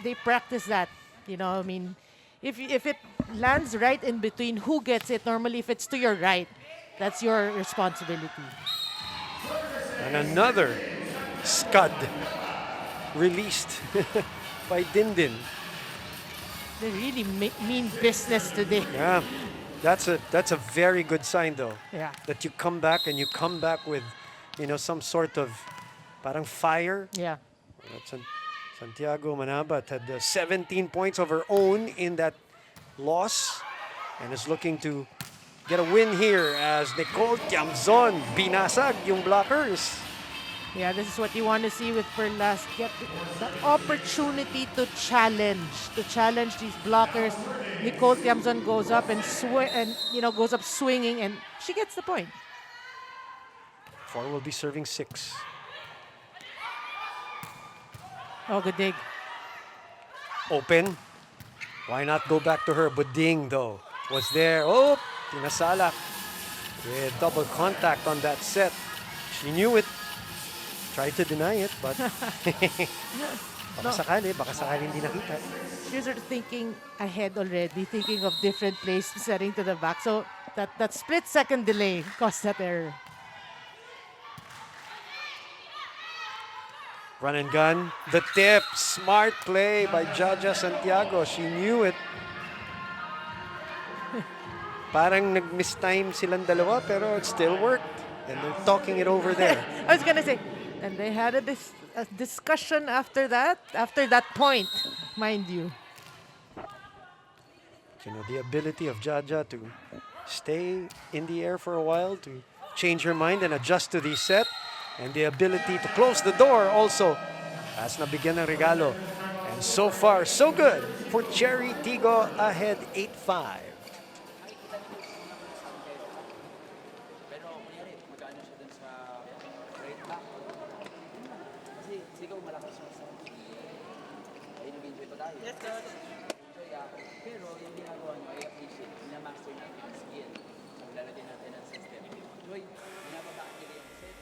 they practice that. I mean, if it lands right in between, who gets it? Normally, if it's to your right, that's your responsibility. And another scud released by Dindin. They really mean business today. Yeah, that's a very good sign though. Yeah. That you come back with, some sort of parang fire. Yeah. Santiago Manabat had 17 points of her own in that loss and is looking to get a win here as Nicole Tiamzon binasag yung blockers. Yeah, this is what you want to see with Perlas. Get the opportunity to challenge these blockers. Nicole Tiamzon goes up and goes up swinging, and she gets the point. 4 will be serving 6. Oh, good dig. Open. Why not go back to her? Buding though was there. Oh, tinasalak with double contact on that set. She knew it. Tried to deny it, but baka sakali hindi nakita. She was thinking ahead already, thinking of different plays, setting to the back. So that split-second delay caused that error. Run and gun. The tip. Smart play by Jaja Santiago. She knew it. Parang nag-miss-time silang dalawa, pero it still worked. And they're talking it over there. I was gonna say, and they had a discussion after that point, mind you. The ability of Jaja to stay in the air for a while, to change her mind and adjust to the set, and the ability to close the door also as nabigyan ng regalo. And And so far, so good for Chery. Tiggo ahead 8-5. Pero kunyari, magkano siya dun sa right back. Kasi sigaw malakas siya sa ay nag-enjoy pa tayo. Yes, sir. Enjoy pero yung ginagawa nyo, I appreciate. Minamaster natin ang skill. Naglalagay natin ang system. Enjoy. Binababaan nyo yung set.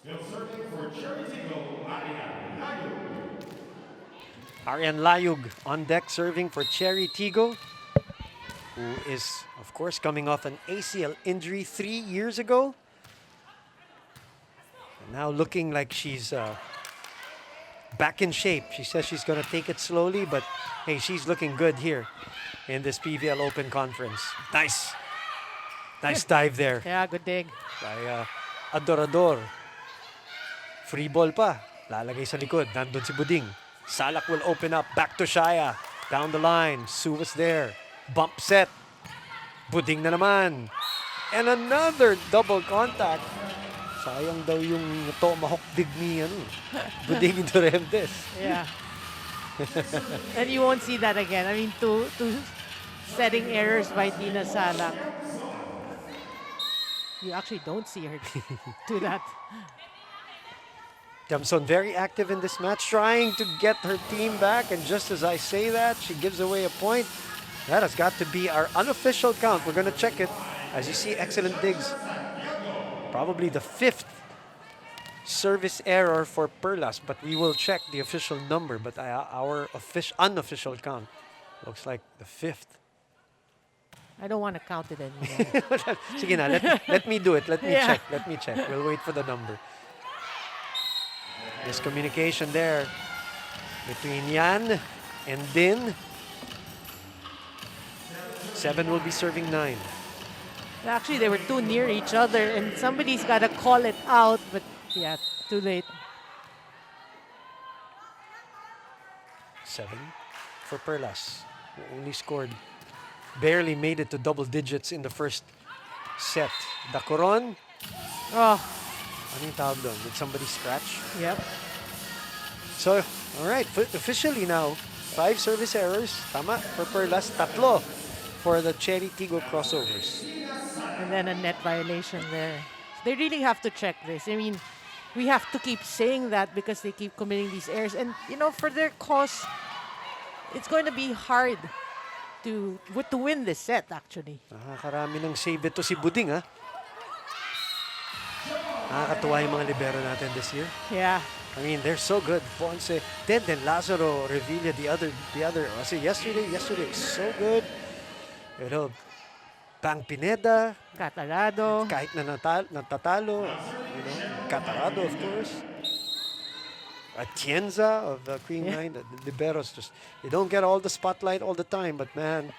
Still searching for Chery Tiggo, Arian Layug. Arian Layug on deck serving for Chery Tiggo, who is, of course, coming off an ACL injury 3 years ago. And now looking like she's back in shape. She says she's going to take it slowly, but hey, she's looking good here in this PVL Open Conference. Nice. Nice dive there Yeah, good dig. by Adorador. Free ball pa. Lalagay sa likod. Nandun si Buding. Salak will open up. Back to Shaya. Down the line. Sue was there. Bump set. Buding na naman. And another double contact. Sayang daw yung tomahawk dig ni Buding Indoremdes. Yeah. And you won't see that again. I mean, two setting errors by Tina Salak. You actually don't see her do that. Jamson very active in this match, trying to get her team back. And just as I say that, she gives away a point. That has got to be our unofficial count. We're going to check it. As you see, excellent digs. Probably the 5th service error for Perlas, but we will check the official number. But our unofficial count looks like the 5th. I don't want to count it anymore. Sige na, let me do it. Let me Yeah. check. Let me check. We'll wait for the number. Miscommunication there between Yan and Din. 7 will be serving 9. Actually, they were too near each other, and somebody's got to call it out, but yeah, too late. 7 for Perlas, who only scored, barely made it to double digits in the first set. Dacoron, Oh, ano yung tawag doon? Did somebody scratch? yep. So, all right, officially now, 5 service errors. Tama for Perlas, 3 for the Chery Tiggo crossovers. And then a net violation there. They really have to check this. I mean, we have to keep saying that because they keep committing these errors. And, you know, for their cause, it's going to be hard to win this set, actually. Nakakarami ng save ito si Buding, ha? Nakakatuwa yung mga libero natin this year. Yeah. I mean, they're so good. Ponce, then Lazaro, Revilla, the other. Kasi yesterday was so good. You know, Bang Pineda, Catalado. kahit na natatalo, you know, Catarado, of course. Atienza of the Queen Nine, the liberos, just, they don't get all the spotlight all the time, but man,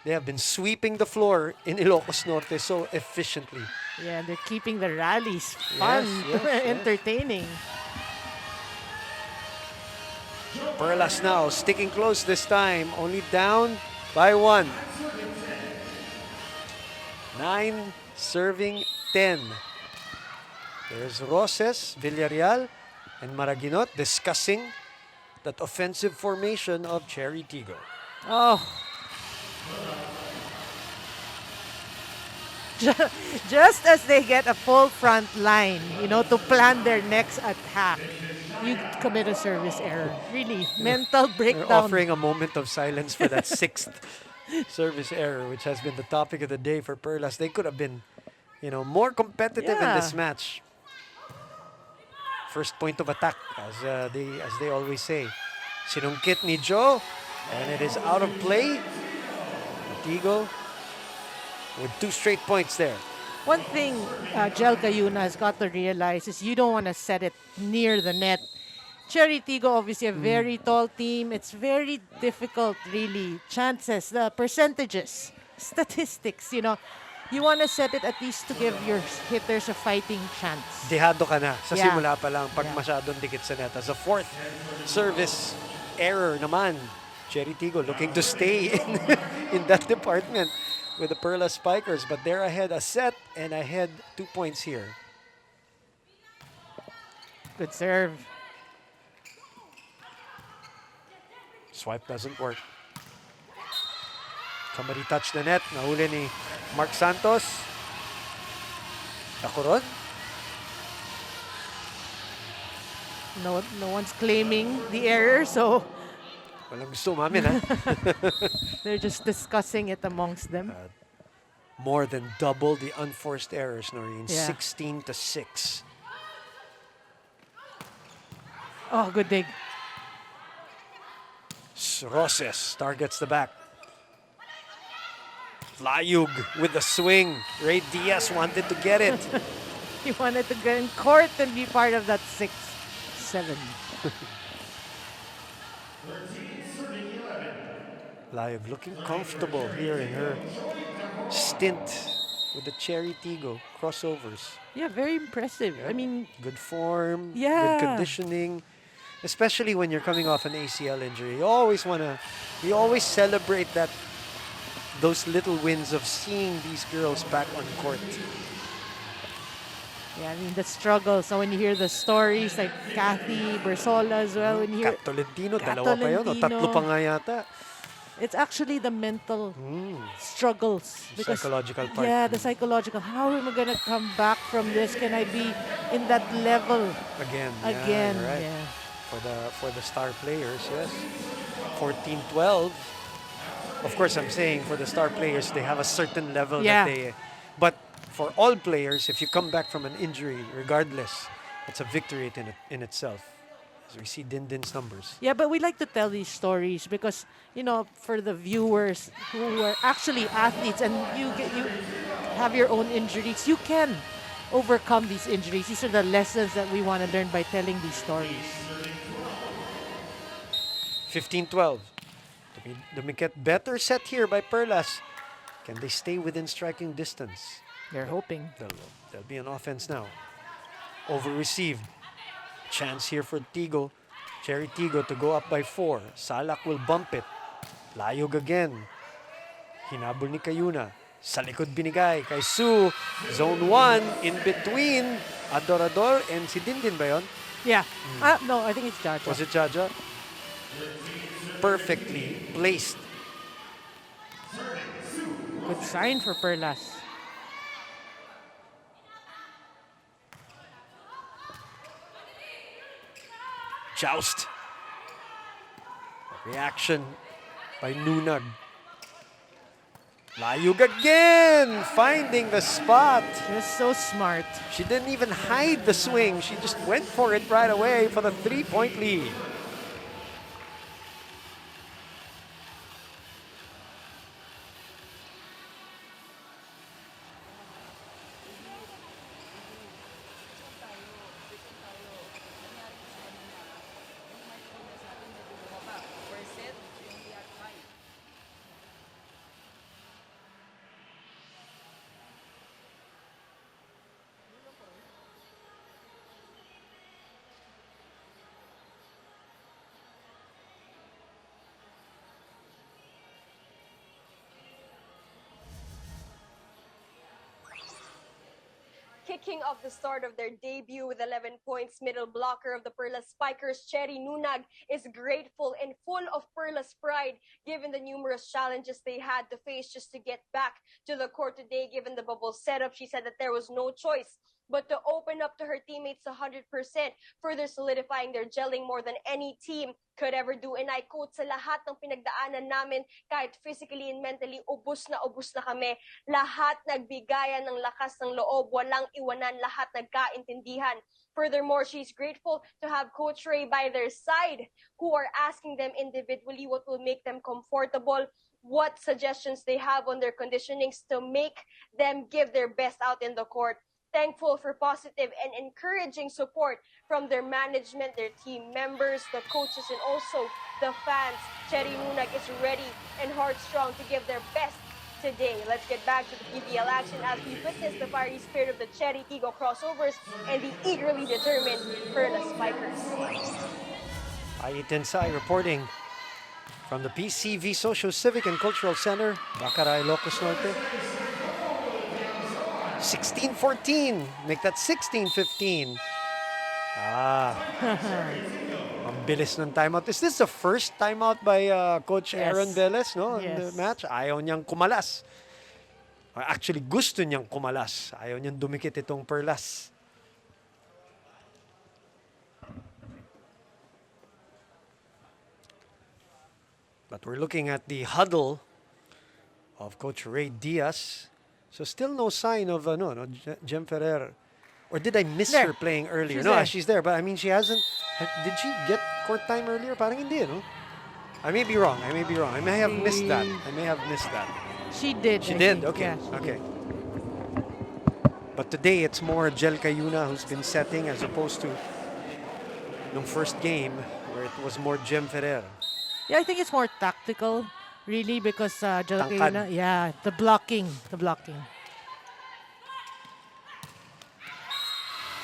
they have been sweeping the floor in Ilocos Norte so efficiently. Yeah, they're keeping the rallies fun, yes. entertaining. Perlas now sticking close this time, only down by 1. 9 serving 10. There's Roses, Villarreal, and Maraguinot discussing that offensive formation of Chery Tiggo. Oh. Just as they get a full front line, you know, to plan their next attack, you commit a service error. Really, mental They're breakdown. offering a moment of silence for that 6th service error, which has been the topic of the day for Perlas. They could have been, you know, more competitive in this Yeah. match. First point of attack, as they always say. Sinungkit ni Joe, and it is out of play. Tiggo with 2 straight points there. One thing Jel Cayuna has got to realize is you don't want to set it near the net. Chery Tiggo, obviously a very tall team. It's very difficult, really. Chances, the percentages, statistics, you want to set it at least to give your hitters a fighting chance. Dehado ka na sa Yeah. simula pa lang pag Yeah. masyadong dikit sa net. As a fourth service error naman, Chery Tiggo looking to stay in that department with the Perlas Spikers, but they're ahead a set and ahead 2 points here. Good serve. Swipe doesn't work. Somebody touched the net. Nahuli ni Mark Santos. Ako ron. No one's claiming the error, so Walang gusto umamin, ha? they're just discussing it amongst them. More than double the unforced errors, Noreen. Yeah. 16-6. Oh, good dig. Roses targets the back. Layug with the swing. Ray Diaz wanted to get it. He wanted to get in court and be part of that 6-7. Layug looking comfortable here in her stint with the Chery Tiggo crossovers. Yeah, very impressive. I mean, Good form, Yeah. good conditioning. Especially when you're coming off an ACL injury. You always celebrate those little wins of seeing these girls back on court. yeah, I mean the struggle. So when you hear the stories like Kathy Bersola as well, when you hear Kat Tolentino, Kat dalawa pa yun, o Tolentino. tatlo pa nga yata. it's actually the mental struggles. Psychological part. Yeah, the psychological. How am I gonna come back from this? Can I be in that level Again. again? Yeah, right. Yeah. For the star players, yes. 14-12. Of course, I'm saying for the star players, they have a certain level Yeah. that they. But for all players, if you come back from an injury, regardless, it's a victory in itself. As we see Dindin's numbers. Yeah, but we like to tell these stories because, for the viewers who are actually athletes and you have your own injuries, you can overcome these injuries. These are the lessons that we want to learn by telling these stories. 15-12. Dumikit better set here by Perlas. Can they stay within striking distance? They're hoping. There'll be an offense now. Over received. Chance here for Tiggo. Chery Tiggo to go up by 4. Salak will bump it. Layog again. Hinabol ni Cayuna. Sa likod binigay kay Sue. Zone 1 in between Adorador and si Dindin ba yun? Yeah. No, I think it's Jaja. Was it Jaja? Perfectly placed. Good sign for Perlas. Joust. Reaction by Nunag. Layug again, finding the spot. She was so smart. She didn't even hide the swing. She just went for it right away for the 3-point lead. Kicking off the start of their debut with 11 points, middle blocker of the Perlas Spikers, Chery Nunag, is grateful and full of Perlas pride given the numerous challenges they had to face just to get back to the court today. Given the bubble setup, she said that there was no choice but to open up to her teammates 100%, further solidifying their gelling more than any team could ever do. And I quote, sa lahat ng pinagdaanan namin, kahit physically and mentally, ubus na kami. Lahat nagbigayan ng lakas ng loob, walang iwanan, lahat nagkaintindihan. Furthermore, she's grateful to have Coach Ray by their side, who are asking them individually what will make them comfortable, what suggestions they have on their conditionings to make them give their best out in the court. Thankful for positive and encouraging support from their management, their team members, the coaches, and also the fans. Chery Nunag is ready and heart-strong to give their best today. Let's get back to the PBL action as we witness the fiery spirit of the Chery Tiggo crossovers and the eagerly determined Perlas Spikers. Tensai reporting from the PCV Social Civic and Cultural Center, Baccaray, Ilocos Norte. 16-14. Make that 16-15. Ang bilis ng timeout. Is this the first timeout by Coach Aaron Velez, no? In the match? Ayaw niyang kumalas. Actually, gusto niyang kumalas. Ayaw niyang dumikit itong Perlas. But we're looking at the huddle of Coach Ray Diaz. So still no sign of Jem Ferrer. Or did I miss her playing earlier? She's there. But I mean, she hasn't. Did she get court time earlier? Parang hindi, no? I may be wrong. I may have missed that. She did. She did? Okay. Yeah, she Okay. did. But today it's more Jel Cayuna who's been setting as opposed to the first game where it was more Jem Ferrer. Yeah, I think it's more tactical, really, because Jalkayuna, the blocking.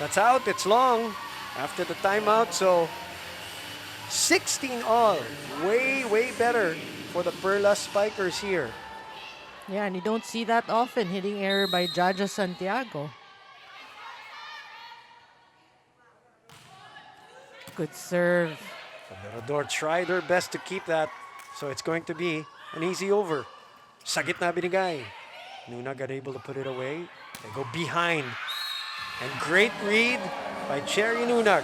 That's out. It's long after the timeout. So 16 all. Way, way better for the Perlas Spikers here. Yeah, and you don't see that often, hitting error by Jaja Santiago. Good serve. Mirador tried her best to keep that. So it's going to be an easy over. Sa gitna binigay. Nuna got able to put it away. They go behind. And great read by Chery Nunag.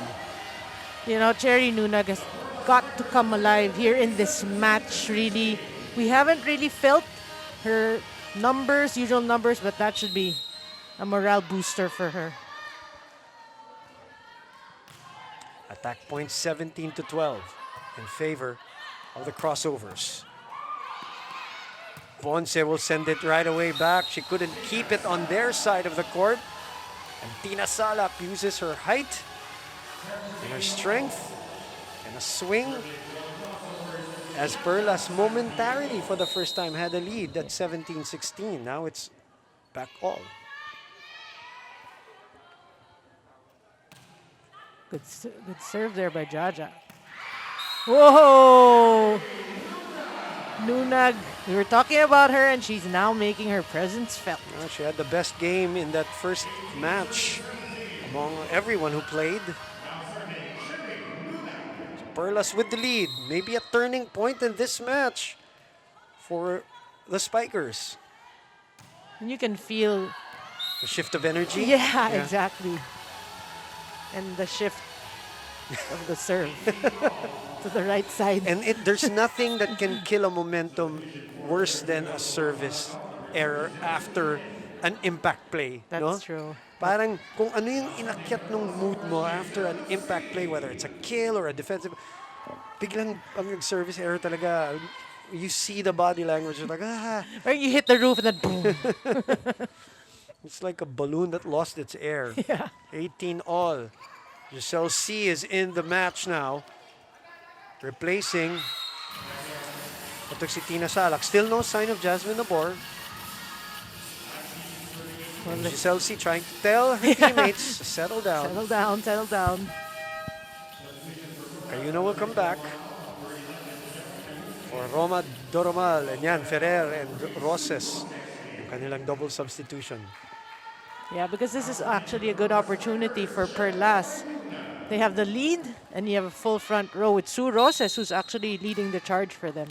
You know, Chery Nunag has got to come alive here in this match, really. We haven't really felt her usual numbers, but that should be a morale booster for her. Attack point 17-12 in favor of the crossovers. Ponce will send it right away back. She couldn't keep it on their side of the court. And Tina Salap uses her height and her strength and a swing as Perlas momentarily for the first time had a lead at 17-16. Now it's back all. Good serve there by Jaja. Whoa! Nunag, we were talking about her and she's now making her presence felt. She had the best game in that first match among everyone who played. Perlas with the lead. Maybe a turning point in this match for the Spikers. And you can feel the shift of energy. Yeah, exactly. And the shift of the serve to the right side. And there's nothing that can kill a momentum worse than a service error after an impact play. That's true. Parang kung ano yung inakyat ng mood mo after an impact play, whether it's a kill or a defensive, biglang ang service error talaga, you see the body language, like, Or you hit the roof and then boom. It's like a balloon that lost its air. Yeah. 18 all. Giselle C is in the match now, replacing si Tina Salak. Still no sign of Jasmine Nabor. And Giselle C trying to tell her teammates, settle down. Settle down. Cayuna will come back for Roma Doromal and Yan Ferrer and Roses. Yung kanilang double substitution. Yeah, because this is actually a good opportunity for Perlas. They have the lead, and you have a full front row with Sue Roses, who's actually leading the charge for them.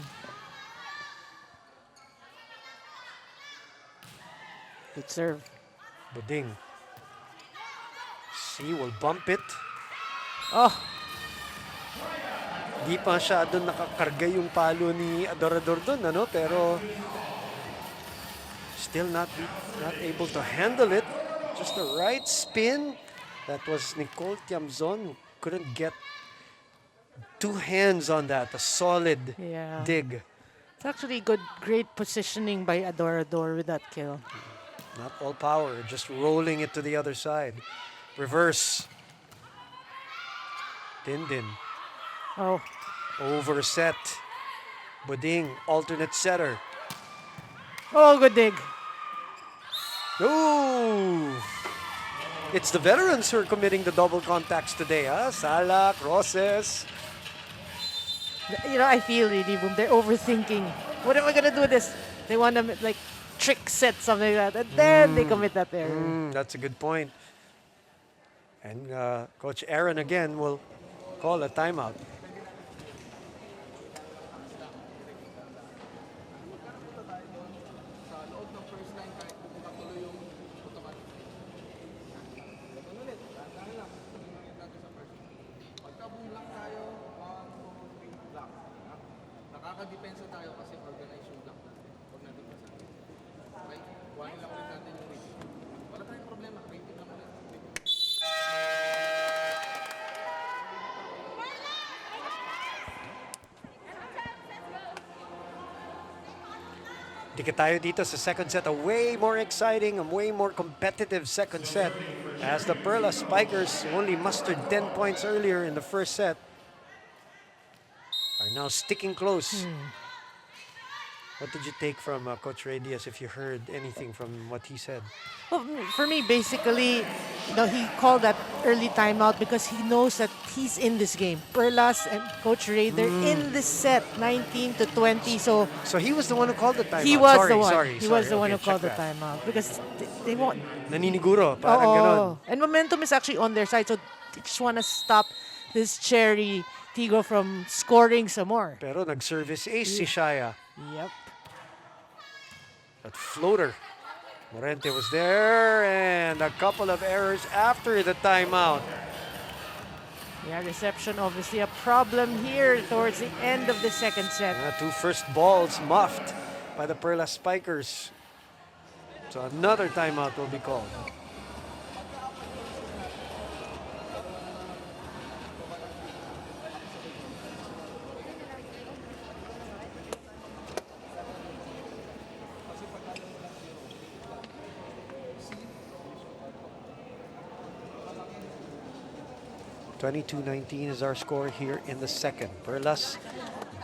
Good serve. Buding. See, will bump it. Oh, Di pa masyado nakakarga yung palo ni Adorador dun, ano? Pero still not able to handle it. Just the right spin. That was Nicole Tiamzon. Couldn't get two hands on that. A solid yeah. dig. It's actually great positioning by Adorador with that kill. Not all power, just rolling it to the other side. Reverse. Din. Oh, Overset. Buding, alternate setter. oh, good dig. Ooh! It's the veterans who are committing the double contacts today, huh? Salak, Roses. You know, I feel really, boom, they're overthinking. What am I gonna do with this? They want to like trick set something like that, and then they commit that error. That's a good point. And Coach Aaron again will call a timeout. Nakaka-depensa tayo kasi organize yung block natin. Huwag natin pasabi. Okay? Kuhanin lang ulit natin yung rating. Wala tayong problema. Rating lang ulit. Dika tayo dito sa second set. A way more exciting, a way more competitive second set. As the Perlas Spikers only mustered 10 points earlier in the first set, are now sticking close. What did you take from Coach Radius, if you heard anything from what he said? Well, for me, basically, he called that early timeout because he knows that he's in this game. Perlas and Coach Ray, they're in this set, 19-20. So he was the one who called the timeout. he was Sorry, the one. sorry, He was sorry. the one Okay, who called the check that. timeout because they want. Naniniguro, parang ganon. And momentum is actually on their side, so they just want to stop this Chery Tiggo from scoring some more. Pero nag-service ace si Shaya. Yep. That floater. Morente was there, and a couple of errors after the timeout. Yeah, reception obviously a problem here towards the end of the second set. Two first balls muffed by the Perlas Spikers. So another timeout will be called. (22-19) is our score here in the second. Perlas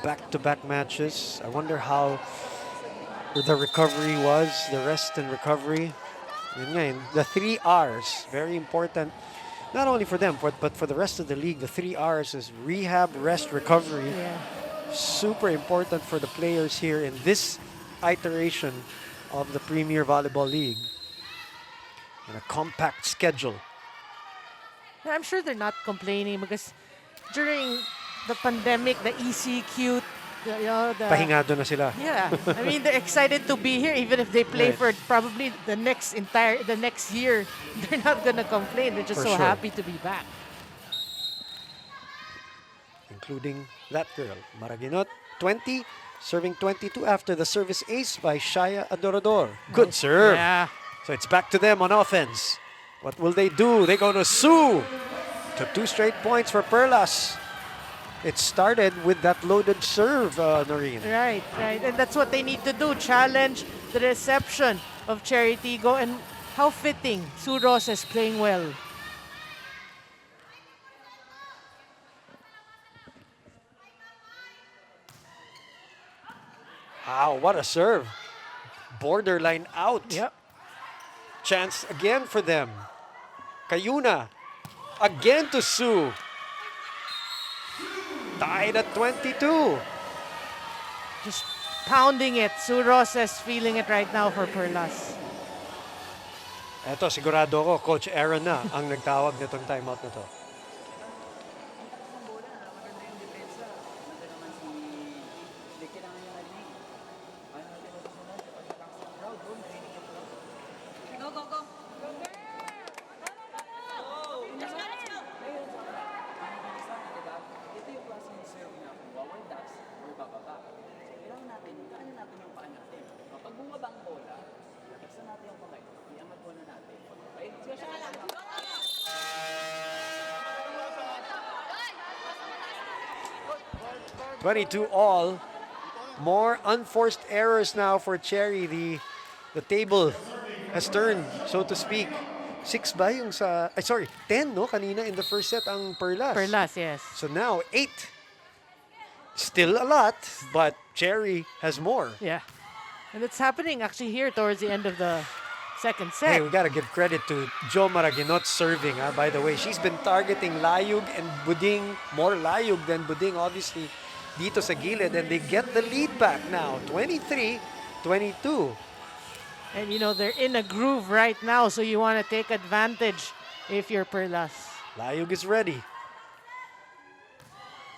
back-to-back matches. I wonder how the recovery was, the rest and recovery. Yun nga, the 3 R's, very important, not only for them, but for the rest of the league. The 3 R's is rehab, rest, recovery. Yeah. Super important for the players here in this iteration of the Premier Volleyball League. And a compact schedule. I'm sure they're not complaining because during the pandemic, the ECQ, the Pahingado na sila. yeah, I mean they're excited to be here even if they play Right. for probably the next year. They're not gonna complain. They're just For so sure. happy to be back. Including that girl, Maraginot, 20, serving 22 after the service ace by Shaya Adorador. Good serve. Yeah. So it's back to them on offense. What will they do? They're going to sue to 2 straight points for Perlas. It started with that loaded serve, Noreen. Right. And that's what they need to do. Challenge the reception of Chery Tiggo, and how fitting. Sue Ross is playing well. Wow, what a serve. Borderline out. Yep. Chance again for them. Kayuna. Again to Sue. Tied at 22. Just pounding it. Sue Ross is feeling it right now for Perlas. Eto, sigurado ko, Coach Aaron na ang nagtawag nitong timeout na to. Go, go, go. 22 all. More unforced errors now for Chery. The table has turned, so to speak. 6 ba yung sa... Ay, sorry, 10, no? Kanina in the first set ang Perlas. Perlas, yes. So now, 8. Still a lot, but Chery has more. Yeah. And it's happening actually here towards the end of the second set. Hey, we gotta give credit to Jo Maraguinot serving, by the way. She's been targeting Layug and Buding, more Layug than Buding, obviously, dito sa gilid. And they get the lead back now, 23-22. And you know, they're in a groove right now, so you want to take advantage if you're Perlas. Layug is ready.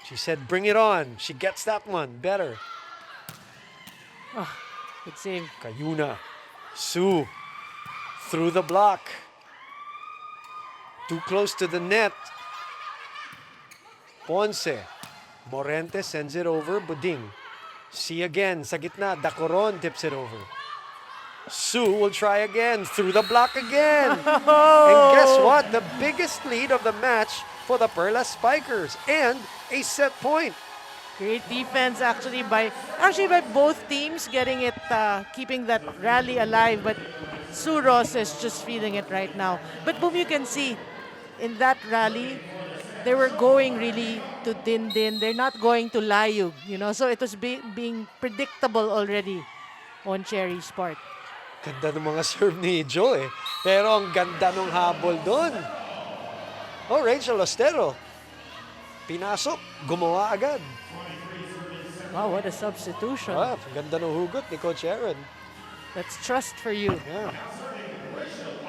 She said, bring it on. She gets that one. Better. Oh, good save. Cayuna. Sue. Through the block. Too close to the net. Ponce. Morente sends it over. Buding. See again. Sa gitna. Dacoron tips it over. Sue will try again. Through the block again. And guess what? The biggest lead of the match for the Perlas Spikers. And a set point. Great defense by both teams getting it, keeping that rally alive. But Sue Ross is just feeling it right now. But boom, you can see in that rally, they were going really to Din Din. They're not going to Layug, you know. So it was being predictable already on Chery's part. Ganda ng mga serve ni Joe eh. Pero ang ganda ng habol doon. Oh, Rachel Ostero. Pinasok, gumawa agad. Wow, what a substitution. Ah, ganda ng hugot ni Coach Aaron. That's trust for you. Yeah.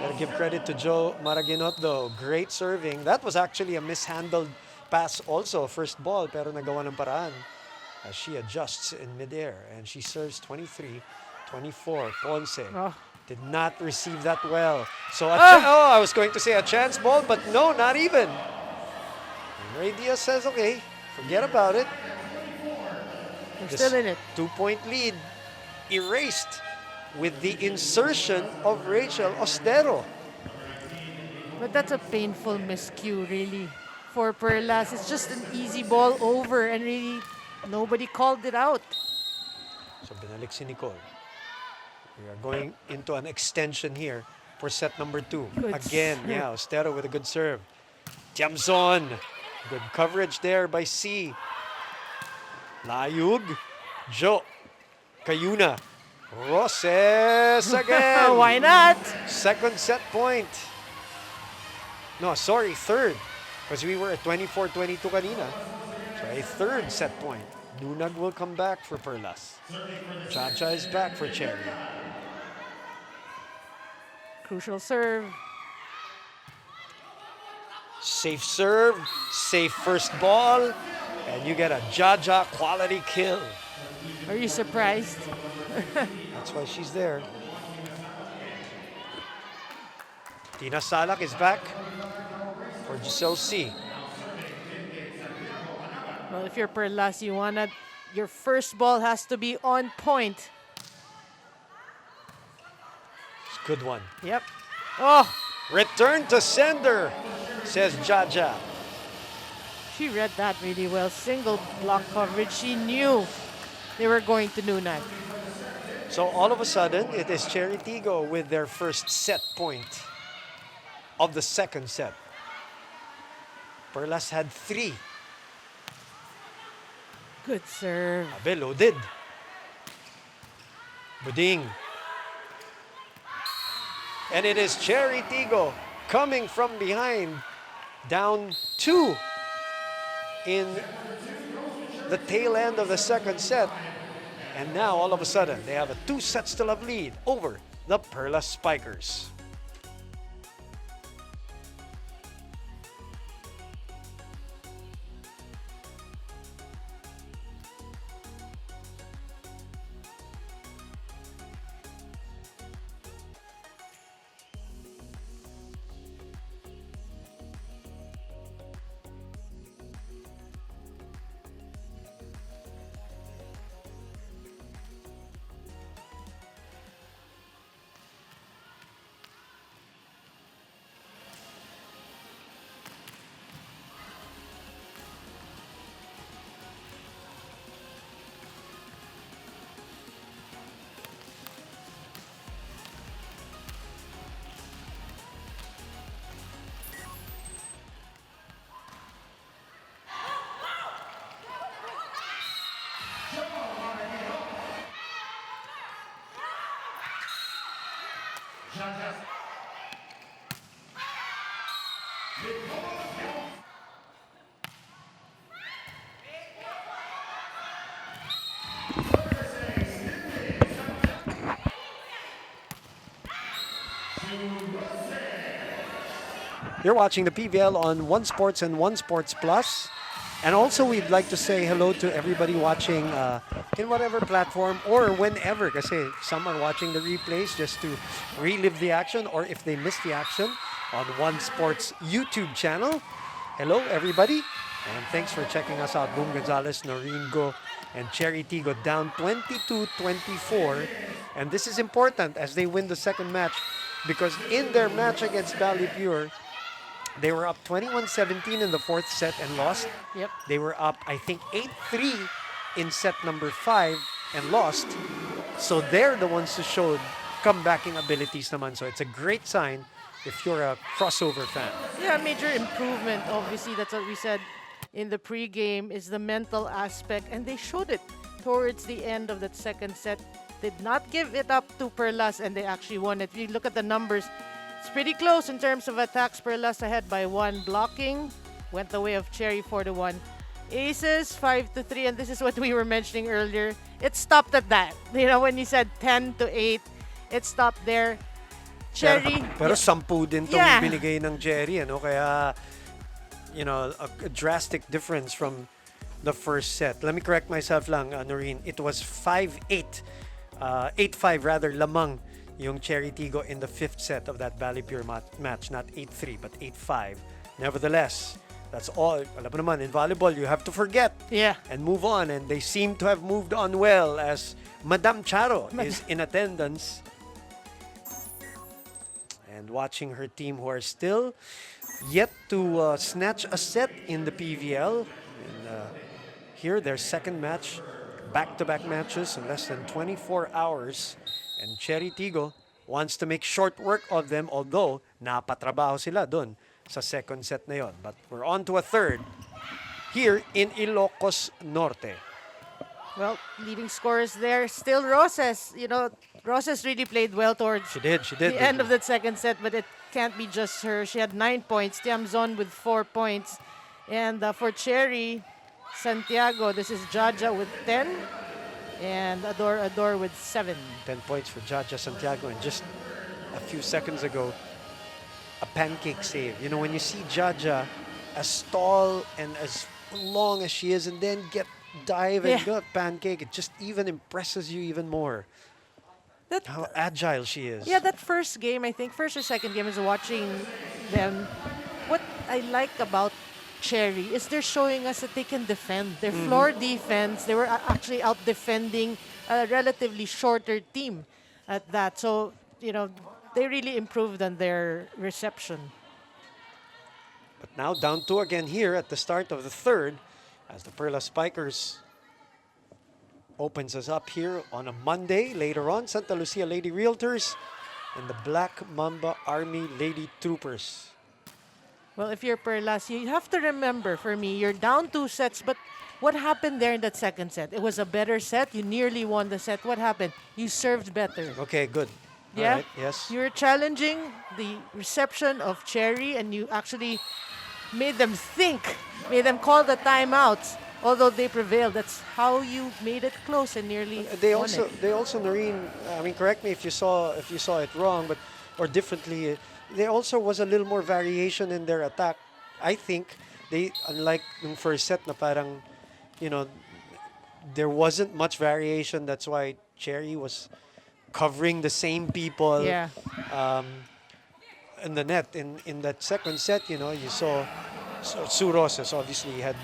Gotta give credit to Joe Maraguinot though. Great serving. That was actually a mishandled pass also, first ball, pero nagawa ng paraan as she adjusts in midair. And she serves 23-24. Ponce Oh. did not receive that well. So, I was going to say a chance ball, but no, not even. And Ray Diaz says, okay, forget about it. They're This still in it. 2-point lead erased with the insertion of Rachel Ostero. But that's a painful miscue, really, for Perlas. It's just an easy ball over, and really, nobody called it out. So, binalik si Nicole. We are going into an extension here for set number 2. Good Again, serve. yeah, Ostero with a good serve. Tiamzon. Good coverage there by C. Layug. Jo. Cayuna. Roses again. Why not? Second set point. No, sorry, third. Because we were at 24-22 kanina. So a third set point. Nunag will come back for Perlas. Chacha is back for Chery. Crucial serve. Safe serve, safe first ball, and you get a Jaja quality kill. Are you surprised? That's why she's there. Tina Salak is back for Giselle C. Well, if you're Perlas, your first ball has to be on point. It's a good one. Yep. Oh, Return to sender, says Jaja. she read that really well. Single block coverage. She knew they were going to Nunag. So all of a sudden, it is Chery Tiggo with their first set point of the second set. Perlas had 3. Good serve. Abe loaded. Buding. And it is Chery Tiggo coming from behind, down 2 in the tail end of the second set. And now, all of a sudden, they have a 2-set-to-love lead over the Perlas Spikers. You're watching the PVL on One Sports and One Sports Plus. And also, we'd like to say hello to everybody watching in whatever platform or whenever. Kasi some are watching the replays just to relive the action, or if they missed the action on One Sports YouTube channel. Hello, everybody. And thanks for checking us out. Boom Gonzalez, Noreen Go, and Chery Tiggo down 22-24. And this is important as they win the second match, because in their match against Valley Pure, they were up 21-17 in the fourth set and lost. Yep. They were up, I think, 8-3 in set number 5 and lost. So they're the ones who showed comebacking abilities naman. So it's a great sign if you're a crossover fan. Yeah, major improvement. Obviously, that's what we said in the pregame, is the mental aspect, and they showed it towards the end of that second set. Did not give it up to Perlas, and they actually won it. If you look at the numbers, it's pretty close in terms of attacks. Perlas ahead by 1. Blocking went the way of Chery 4-1. Aces 5-3, and this is what we were mentioning earlier. It stopped at that. You know, when you said 10-8, it stopped there. Chery. Pero 10 din tong Yeah. binigay ng Chery, ano? Kaya, you know, a drastic difference from the first set. Let me correct myself lang, Noreen. It was 5-8. 8-5 rather, lamang yung Chery Tiggo in the fifth set of that Valley Pure match. Not 8-3, but 8-5. Nevertheless, that's all. Alam mo naman, in volleyball, you have to forget Yeah. and move on. And they seem to have moved on well, as Madame Charo is in attendance and watching her team, who are still yet to snatch a set in the PVL. And here, their second match, back-to-back matches in less than 24 hours. And Chery Tiggo wants to make short work of them, although napatrabaho sila dun sa second set na yon. But we're on to a third here in Ilocos Norte. Well, leading scorers there, still Roses. You know, Roses really played well towards She did. the end of that second set, but it can't be just her. She had 9 points. Tiamzon with 4 points. And for Chery, Santiago, this is Jaja with 10. And Ador with 7. 10 points for Jaja Santiago. And just a few seconds ago, a pancake save. You know, when you see Jaja as tall and as long as she is, and then dive and go pancake, it just even impresses you even more. How agile she is. Yeah, that first game, I think, first or second game, is watching them. What I like about Chery is they're showing us that they can defend. Their floor defense, they were actually out defending a relatively shorter team at that. So, you know, they really improved on their reception. But now down 2 again here at the start of the third, as the Perlas Spikers opens us up here on a Monday. Later on, Santa Lucia Lady Realtors and the Black Mamba Army Lady Troopers. Well, if you're Perlas, you have to remember, for me, you're down 2 sets, but what happened there in that second set? It was a better set. You nearly won the set. What happened? You served better. Okay, good. Yeah? All right, yes. You were challenging the reception of Chery, and you actually made them think, made them call the timeouts. Although they prevailed, that's how you made it close and nearly They won also, it. they also, Noreen, I mean, correct me if you saw it wrong, but or differently. There also was a little more variation in their attack. I think they, unlike the first set, na parang, you know, there wasn't much variation. That's why Chery was covering the same people Yeah. in the net. In that second set, you know, you saw Sue Roses obviously had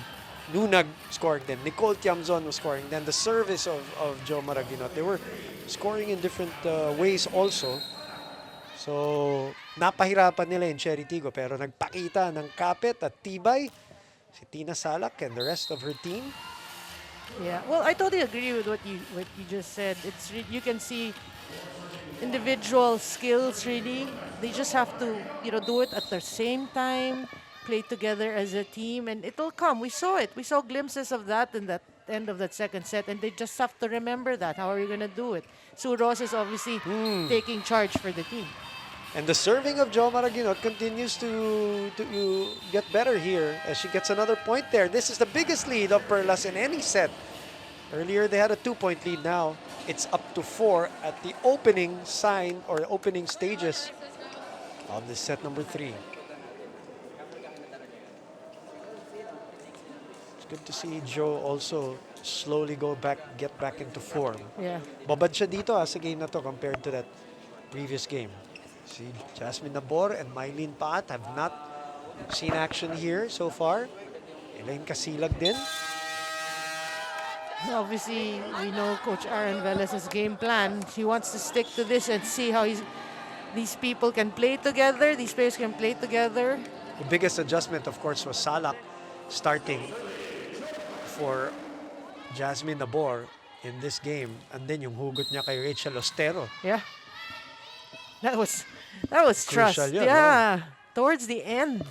Nunag scoring, then Nicole Tiamzon was scoring, then the service of Joe Maraginot. They were scoring in different ways also. So, napahirapan nila yung Chery Tiggo, pero nagpakita ng kapit at tibay si Tina Salak and the rest of her team. Yeah. Well, I totally agree with what you just said. It's you can see individual skills really. They just have to, you know, do it at the same time, play together as a team, and it'll come. We saw it. We saw glimpses of that in that end of that second set, and they just have to remember that. How are you going to do it? Sue Ross is obviously taking charge for the team. And the serving of Jo Maraginot continues to get better here as she gets another point there. This is the biggest lead of Perlas in any set. Earlier, they had a 2-point lead. Now, it's up to 4 at the opening sign or opening stages of this set number 3. It's good to see Jo also slowly get back into form. Yeah. Babad siya dito sa game na to compared to that previous game. See, Jasmine Nabor and Mylene Paat have not seen action here so far. Elaine Casilag din. Obviously, we know Coach Aaron Velez's game plan. He wants to stick to this and see how these people can play together. These players can play together. The biggest adjustment, of course, was Salak starting for Jasmine Nabor in this game. And then yung hugot niya kay Rachel Ostero. Yeah. That was trust. Crucial yun, Yeah. Towards the end.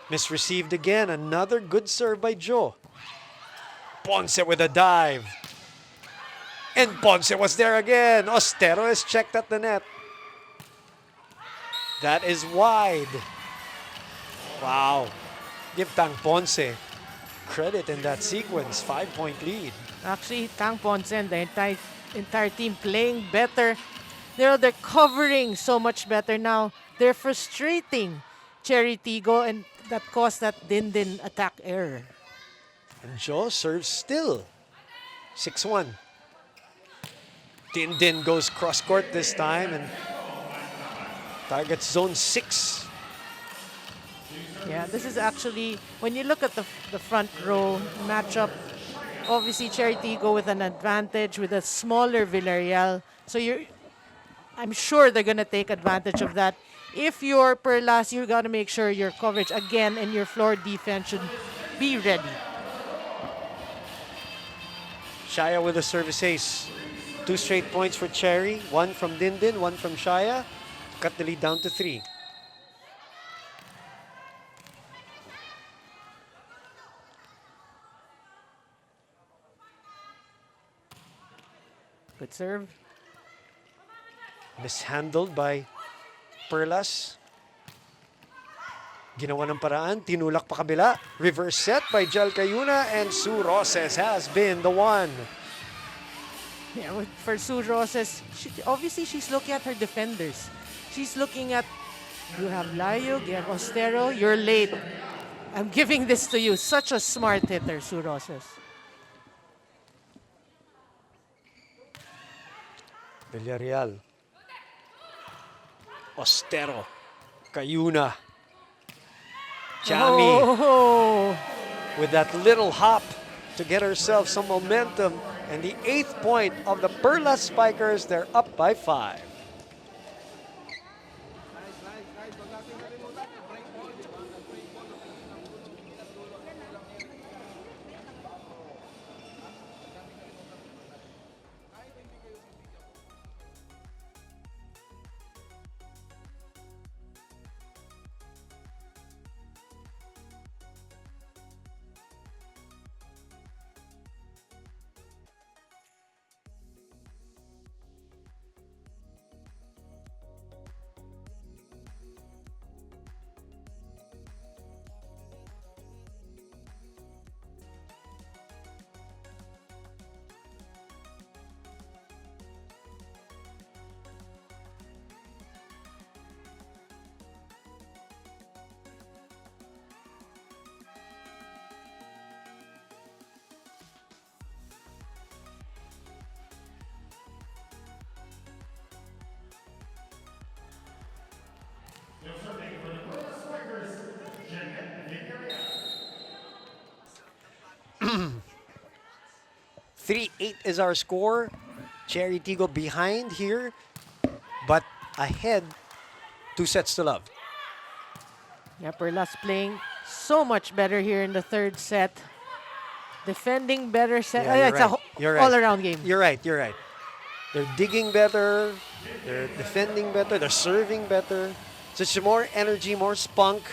Misreceived again. Another good serve by Jo. Ponce with a dive. And Ponce was there again. Ostero is checked at the net. That is wide. Wow. Give Tang Ponce credit in that sequence. 5-point lead. Actually, Tang Ponce and the entire team playing better. They're covering so much better now. They're frustrating Chery Tiggo, and that caused that Din attack error. And Jo serves still. 6-1. Din goes cross-court this time and targets zone 6. Yeah, this is actually, when you look at the front row matchup, obviously Chery Tiggo with an advantage with a smaller Villarreal. So I'm sure they're going to take advantage of that. If you're Perlas, you got to make sure your coverage again and your floor defense should be ready. Shaya with a service ace. 2 straight points for Chery. 1 from Din, 1 from Shaya. Cut the lead down to 3. Good serve. Mishandled by Perlas. Ginawa ng paraan, tinulak pa kabila. Reverse set by Jel Cayuna, and Sue Roses has been the one. Yeah, for Sue Roses, obviously she's looking at her defenders. She's looking at, you have Layog, you have Ostero, you're late. I'm giving this to you. Such a smart hitter, Sue Roses. Villarreal. Ostero. Cayuna. Chami Oh, with that little hop to get herself some momentum. And the 8th point of the Perlas Spikers, they're up by 5. Still serving for the Perlas Spikers, Jeanette Villarreal. 3-8 is our score. Chery Tiggo behind here, but ahead. 2 sets to love. yeah, Perlas playing so much better here in the third set. Defending better set. Yeah, It's you're a right. all-around game. You're right. They're digging better. They're defending better. They're serving better. So it's more energy, more spunk.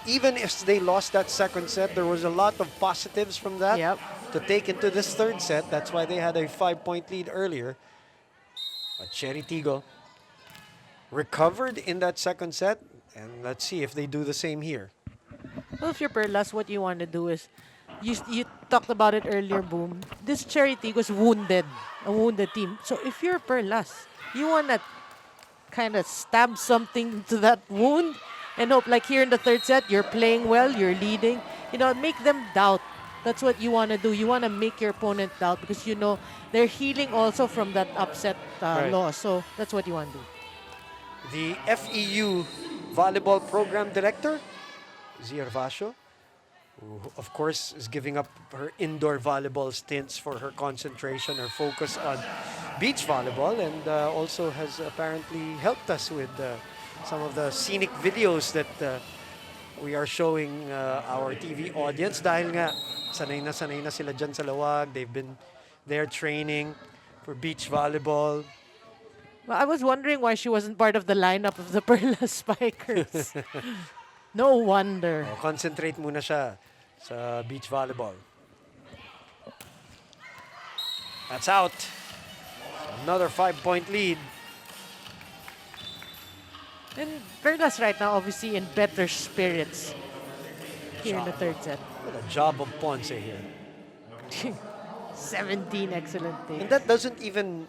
Even if they lost that second set, there was a lot of positives from that Yep. to take into this third set. That's why they had a 5-point lead earlier. But Chery Tiggo recovered in that second set. And let's see if they do the same here. Well, if you're Perlas, what you want to do is, you talked about it earlier, Boom. This Chery Tiggo is wounded, a wounded team. So if you're Perlas, you want to kind of stab something to that wound and hope, like here in the third set, you're playing well, you're leading. Make them doubt. That's what you want to do. You want to make your opponent doubt because they're healing also from that upset Right. loss. So that's what you want to do. The FEU volleyball program director, Zia Vasho, who of course is giving up her indoor volleyball stints for her concentration, her focus on beach volleyball, and also has apparently helped us with some of the scenic videos that we are showing our TV audience dahil nga sanay na sila dyan sa Lawag. They've been there training for beach volleyball. Well, I was wondering why she wasn't part of the lineup of the Perla Spikers. No wonder. Concentrate muna siya sa beach volleyball. That's out. Another 5-point lead. And Perlas right now obviously in better spirits here in the third set. What a job of Ponce here. 17 excellent And takes. that doesn't even,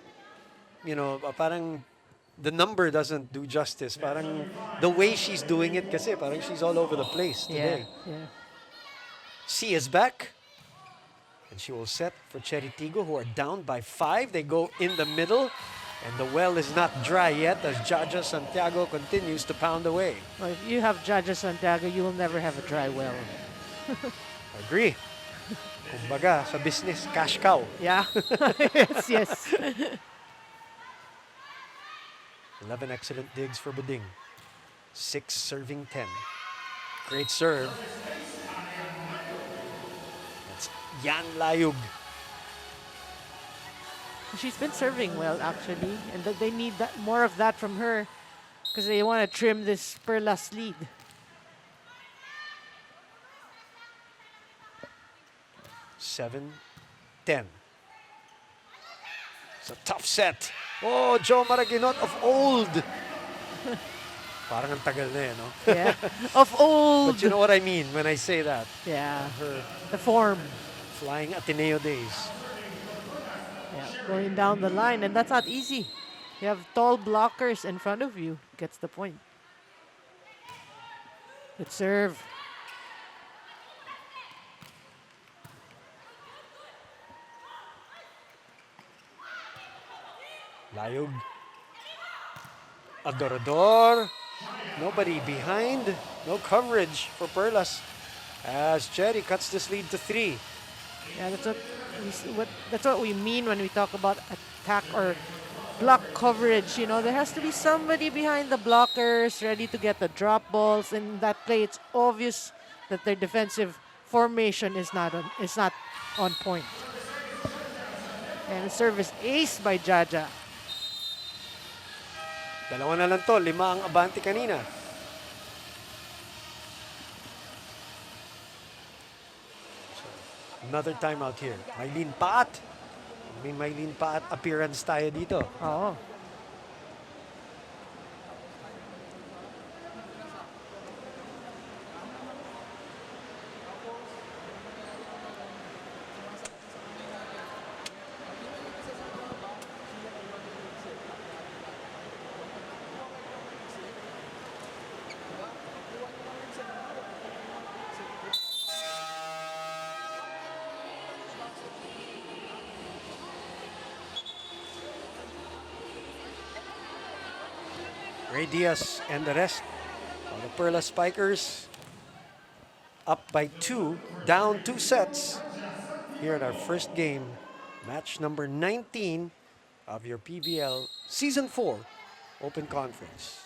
parang the number doesn't do justice. Parang the way she's doing it kasi parang she's all over the place today. Yeah. C is back. And she will set for Chery Tiggo, who are down by 5. They go in the middle. And the well is not dry yet as Jaja Santiago continues to pound away. Well, if you have Jaja Santiago, you will never have a dry well. Agree. Kumbaga, sa business, cash cow. Yeah. yes. 11 excellent digs for Buding. 6 serving 10. Great serve. That's Yan Layug. She's been serving well, actually. And that they need more of that from her because they want to trim this Perlas lead. Seven, 10. It's a tough set. Oh, Joe Maraginot of old. Parang ang tagal na eh, no? Yeah. Of old. But you know what I mean when I say that. Yeah. Her The form. flying Ateneo days. Yeah. Going down the line. And that's not easy. You have tall blockers in front of you. Gets the point. Good serve. Layug. Adorador. Nobody behind. No coverage for Perlas as Chery cuts this lead to 3. Yeah, that's what we mean when we talk about attack or block coverage. There has to be somebody behind the blockers ready to get the drop balls. In that play, it's obvious that their defensive formation is not on point. And the service ace by Jaja. Dalawa na lang to. 5 ang abante kanina. Another timeout here. Maylene Paat. May Maylene Paat appearance tayo dito. Oo. Ray Diaz and the rest of the Perlas Spikers up by 2, down 2 sets here at our first game, match number 19 of your PBL Season 4 Open Conference.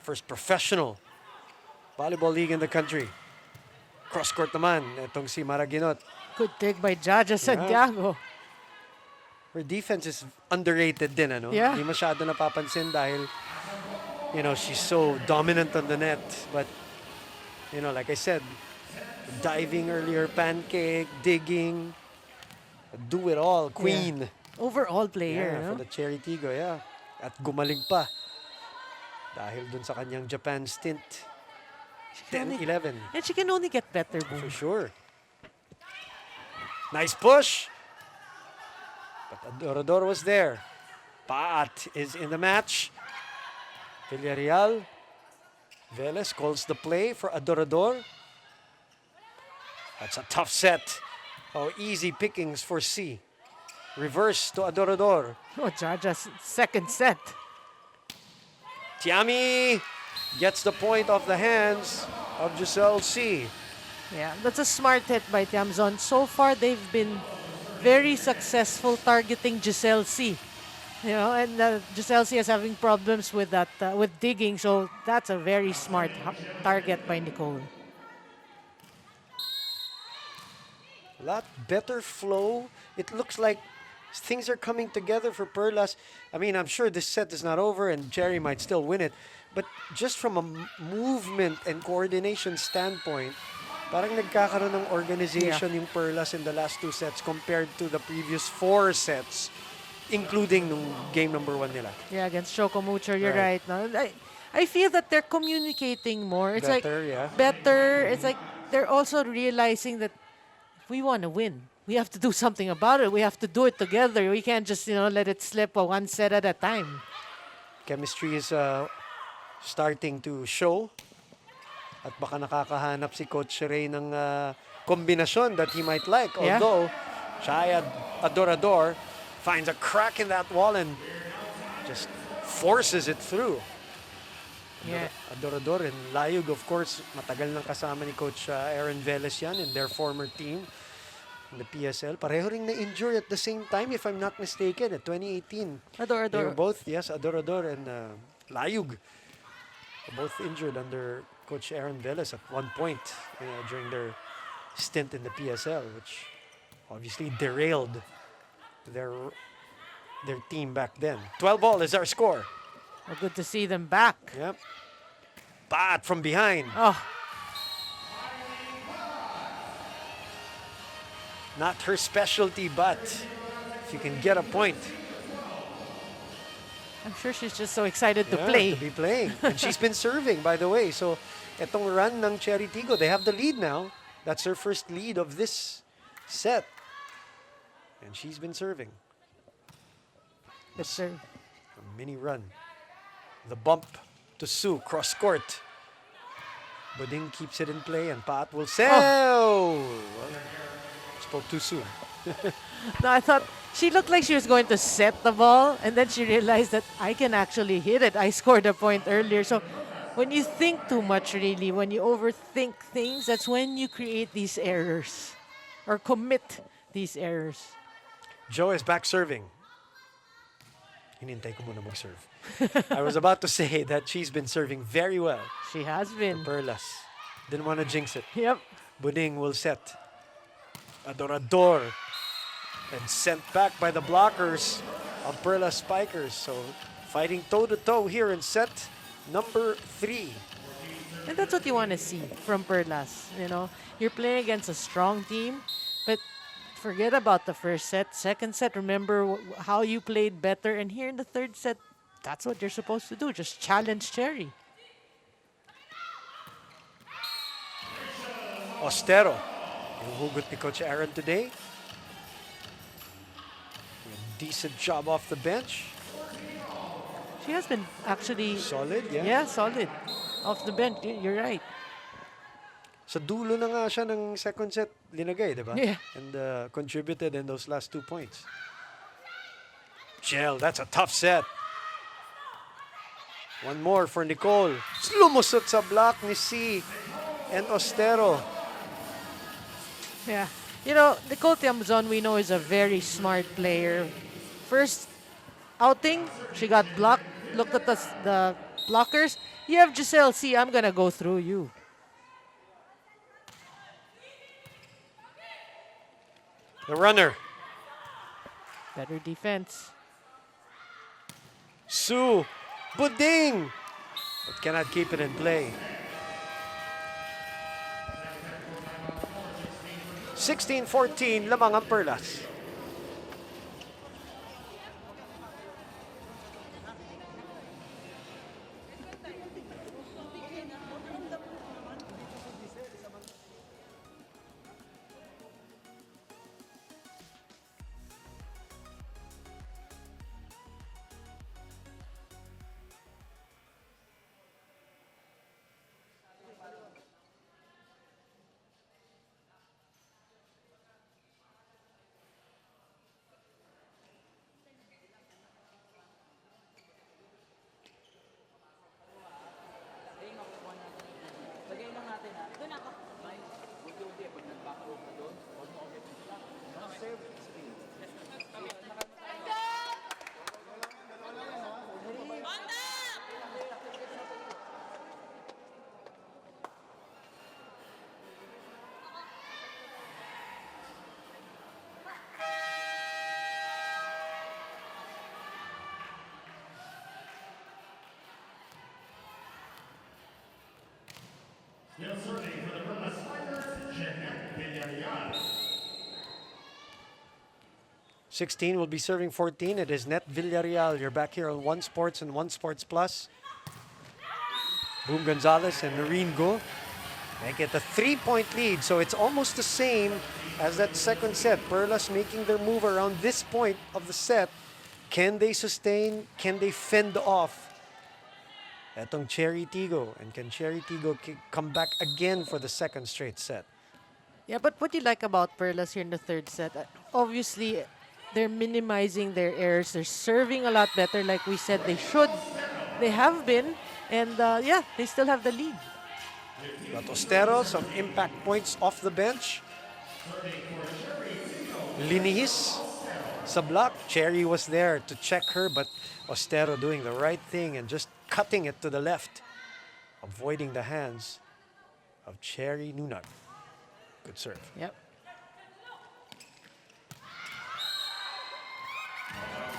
First professional volleyball league in the country. Cross-court naman, itong si Maraginot. Good take by Jaja Santiago. Her defense is underrated din, ano? Yeah. Hindi masyado napapansin dahil, she's so dominant on the net. But, like I said, diving earlier, pancake, digging, do it all, queen. Overall player. Yeah, for the Chery Tiggo, yeah. At gumaling pa dahil dun sa kanyang Japan stint. She can only- 10-11 And she can only get better, for Boom. sure. Nice push. But Adorador was there. Paat is in the match. Villarreal. Velez calls the play for Adorador. That's a tough set. Oh, easy pickings for C. Reverse to Adorador. Oh, Jaja's second set. Tiami gets the point off the hands of Giselle C. Yeah, that's a smart hit by Tiamzon. So far, they've been very successful targeting Giselle C. You know, and Giselle C is having problems with that, with digging. So that's a very smart target by Nicole. A lot better flow. It looks like things are coming together for Perlas. I mean, I'm sure this set is not over and Chery might still win it. But just from a movement and coordination standpoint, parang nagkakaroon ng organization yung Perlas in the last 2 sets compared to the previous 4 sets, including nung game number 1 nila. Yeah, against Chocomucho, you're Right. right. No, I feel that they're communicating more. It's Better, like yeah. better. It's like they're also realizing that if we want to win, we have to do something about it. We have to do it together. We can't just, let it slip one set at a time. Chemistry is starting to show. At baka nakakahanap si Coach Chery ng kombinasyon that he might like. Yeah. Although, Chayad Adorador finds a crack in that wall and just forces it through. Yeah. Adorador and Layug, of course, matagal nang kasama ni Coach Aaron Velez yan in their former team in the PSL. Pareho ring na-injure at the same time, if I'm not mistaken, at 2018. Adorador. They were both, yes, Adorador and Layug. Both injured under Coach Aaron Velez at one point during their stint in the PSL, which obviously derailed their team back then. 12-all is our score. Well, good to see them back. Yep. Bat from behind. Oh, Not her specialty, but if you can get a point. I'm sure she's just so excited to Yeah, play. to be playing. And she's been serving, by the way. So, etong run ng Chery Tiggo, they have the lead now. That's her first lead of this set. And she's been serving. Good serve. A mini run. The bump to Sue, cross court. Buding keeps it in play and Pat will say, oh! Well, spoke too soon. No, I thought she looked like she was going to set the ball, and then she realized that I can actually hit it. I scored a point earlier. So when you think too much, really, when you overthink things, that's when you create these errors or commit these errors. Joe is back serving. Hinintay ko muna mag-serve. I was about to say that she's been serving very well. She has been. Perlas. Didn't want to jinx it. Yep. Buding will set. Adorador. And sent back by the blockers of Perlas Spikers. So fighting toe-to-toe here in set number 3. And that's what you want to see from Perlas. You're playing against a strong team, but forget about the first set. Second set, remember how you played better. And here in the third set, that's what you're supposed to do. Just challenge Chery. Ostero. Yung hugot ni Coach Aaron today. A decent job off the bench. She has been actually... Solid, yeah. Yeah, solid. Off the bench, you're right. Sa dulo na nga siya ng second set linagay, di ba? Yeah. And contributed in those last 2 points. Gel, that's a tough set. One more for Nicole. Lumusot sa block ni C and Ostero. Yeah. Nicole Tiamzon, we know, is a very smart player. First outing, she got blocked. Looked at the blockers. You have Giselle C. I'm going to go through you. The runner. Better defense. Sue. Buding. But cannot keep it in play. 16-14, lamang ang Perlas. natin ha. Doon ako. May unti-unti pag nag-backward na doon, huwag mo ulit yung block. Mga serve speed. Still searching for the Perlas Spikers, Villarreal. 16 will be serving 14. It is Net Villarreal. You're back here on One Sports and One Sports Plus. Boom Gonzalez and Noreen Go make it a 3-point lead. So it's almost the same as that second set. Perlas making their move around this point of the set. Can they sustain? Can they fend off etong Chery Tiggo? And can Chery Tiggo come back again for the second straight set? Yeah, but what you like about Perlas here in the third set, obviously, they're minimizing their errors. They're serving a lot better, like we said they should. They have been, and yeah, they still have the lead. Got Ostero, some impact points off the bench. Linihis sa block. Chery was there to check her, but Ostero doing the right thing and just cutting it to the left, avoiding the hands of Chery Nunag. Good serve. Yep.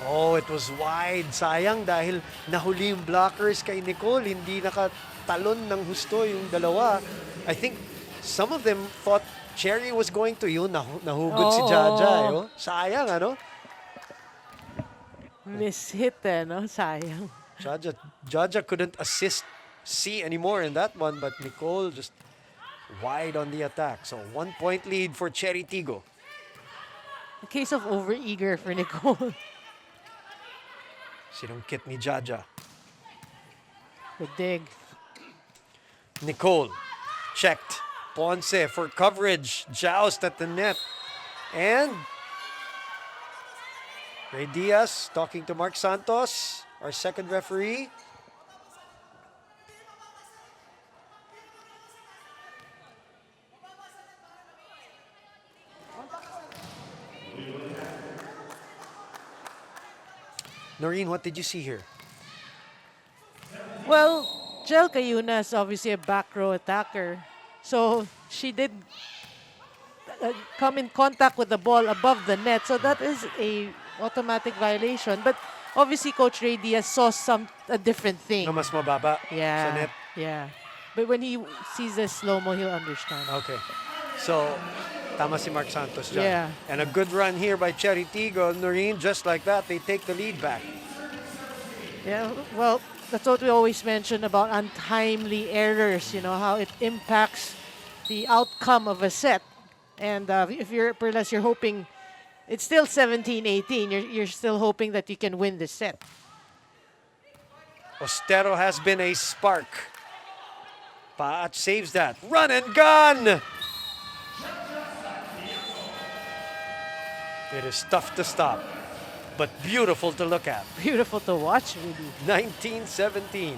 Oh, it was wide. Sayang dahil nahuli yung blockers kay Nicole. Hindi nakatalon ng husto yung dalawa. I think some of them thought Chery was going to yun. Nahugod si Jaja. Eh, oh. Sayang, ano? Miss-hit no? Sayang. Jaja couldn't assist C anymore in that one, but Nicole just wide on the attack. So 1-point lead for Chery Tiggo. A case of over-eager for Nicole. Sinungkit ni Jaja. Good dig. Nicole checked. Ponce for coverage. Joust at the net. And Ray Diaz talking to Mark Santos, our second referee. Noreen, what did you see here? Well, Jel Cayuna is obviously a back row attacker. So she did come in contact with the ball above the net. So that is a automatic violation. But obviously Coach Ray Diaz saw a different thing. No, mas mababa Yeah. sa net. Yeah. But when he sees the slow-mo, he'll understand. Okay. So, tama si Mark Santos dyan. Yeah. And a good run here by Chery Tiggo. Noreen, just like that, they take the lead back. Yeah, well, that's what we always mention about untimely errors, you know, how it impacts the outcome of a set. And if you're Perlas, you're hoping, it's still 17-18. You're still hoping that you can win this set. Ostero has been a spark. Paat saves that. Run and gun! It is tough to stop, but beautiful to look at. Beautiful to watch, really. 19-17.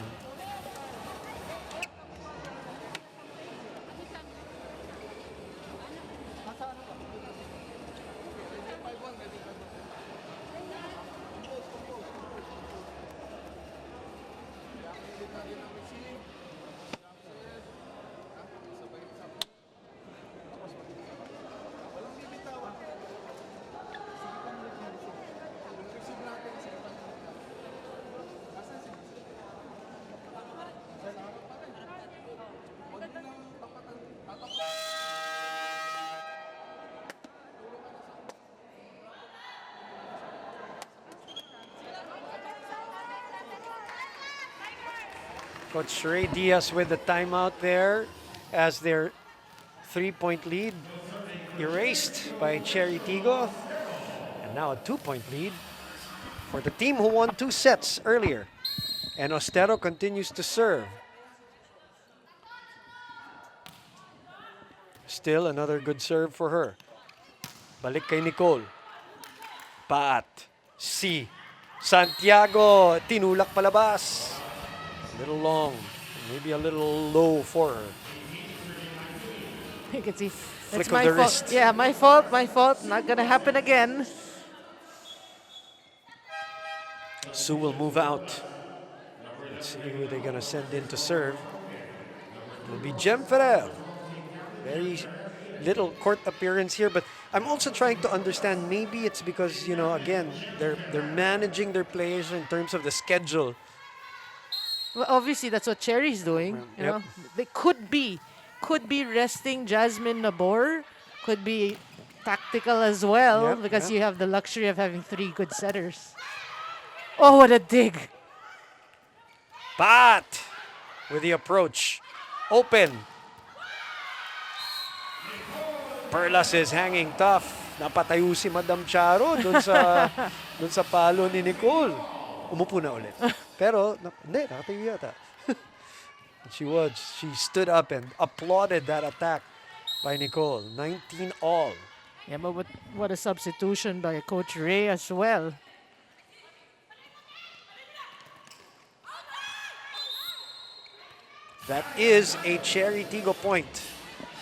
Coach Ray Diaz with the timeout there as their 3-point lead erased by Chery Tiggo. And now a 2-point lead for the team who won 2 sets earlier. And Ostero continues to serve. Still another good serve for her. Balik kay Nicole. Paat. C. Santiago. Tinulak palabas. A little long. Maybe a little low for her. You can see. Flick That's of my the fault. wrist. Yeah, my fault. My fault. Not gonna happen again. Sue will move out. Let's see who they're going to send in to serve. It will be Jem Ferrer. Very little court appearance here, but I'm also trying to understand, maybe it's because, you know, again, they're managing their players in terms of the schedule. Well, obviously that's what Chery's doing. You Yep. know, they could be resting Jasmine Nabor, could be tactical as well Yep, because yep. you have the luxury of having 3 good setters. Oh, what a dig! Pat with the approach. Open. Perlas is hanging tough. Napatayo si Madam Charo dun sa palo ni Nicole. Umupo na ulit. Pero, hindi, nakatayo yata. She stood up and applauded that attack by Nicole. 19 all. Yeah, but what a substitution by Coach Ray as well. That is a Chery Tiggo point.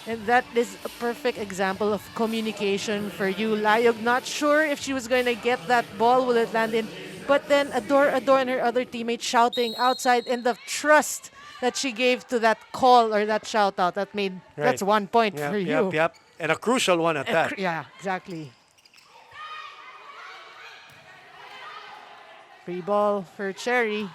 And that is a perfect example of communication for you. Layog not sure if she was going to get that ball, will it land in? But then Adore and her other teammates shouting outside, and the trust that she gave to that call or that shout out that made that's 1 point Yep, for yep, you. yep. And a crucial one at that. Yeah, exactly. Free ball for Chery.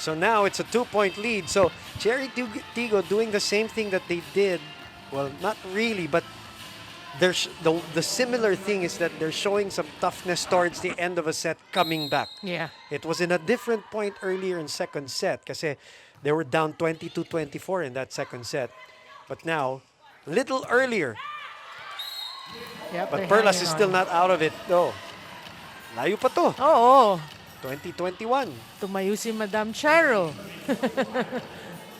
So now it's a 2-point lead. So Chery Tiggo doing the same thing that they did. Well, not really, but there's the similar thing is that they're showing some toughness towards the end of a set coming back. Yeah. It was in a different point earlier in second set kasi they were down 22-24 in that second set. But now, little earlier. Yep, But they're Perlas hanging is still on. not out of it though. Layo pa to. Oh, 2021. tumayo si Madam Charo.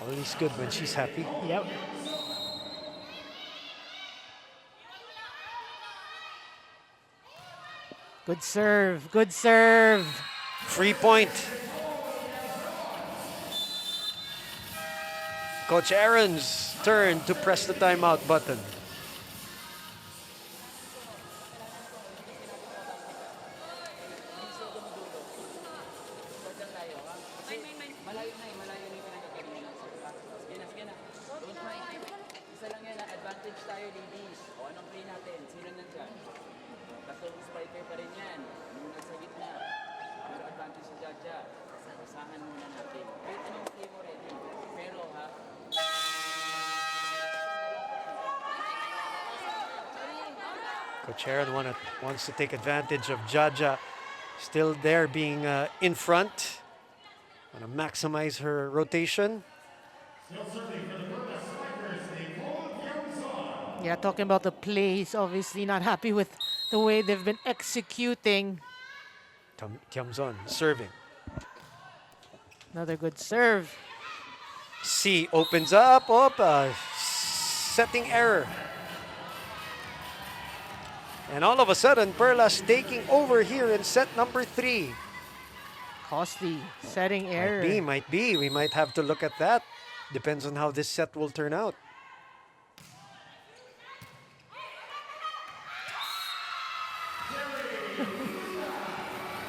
Always good when she's happy. Yep. Good serve. Good serve. Free point. Coach Aaron's turn to press the timeout button. Malayo na yung pinagkagaling ng sir. Sige na, sige na. Don't mind. Isa lang yan, advantage tayo, ladies. O anong play natin? Sino nandyan? Tatlong striker pa rin yan. Yung nasa gitna. Pero advantage sa Jaja. Basahan muna natin. Kahit anong play mo ready. Pero ha, Coach Aaron wants to take advantage of Jaja still there being in front. Want to maximize her rotation. Yeah, talking about the plays, obviously not happy with the way they've been executing. Tiamzon serving. Another good serve. C opens up. Setting error. And all of a sudden, Perlas taking over here in set number 3. Costly setting error. Might be. We might have to look at that. Depends on how this set will turn out.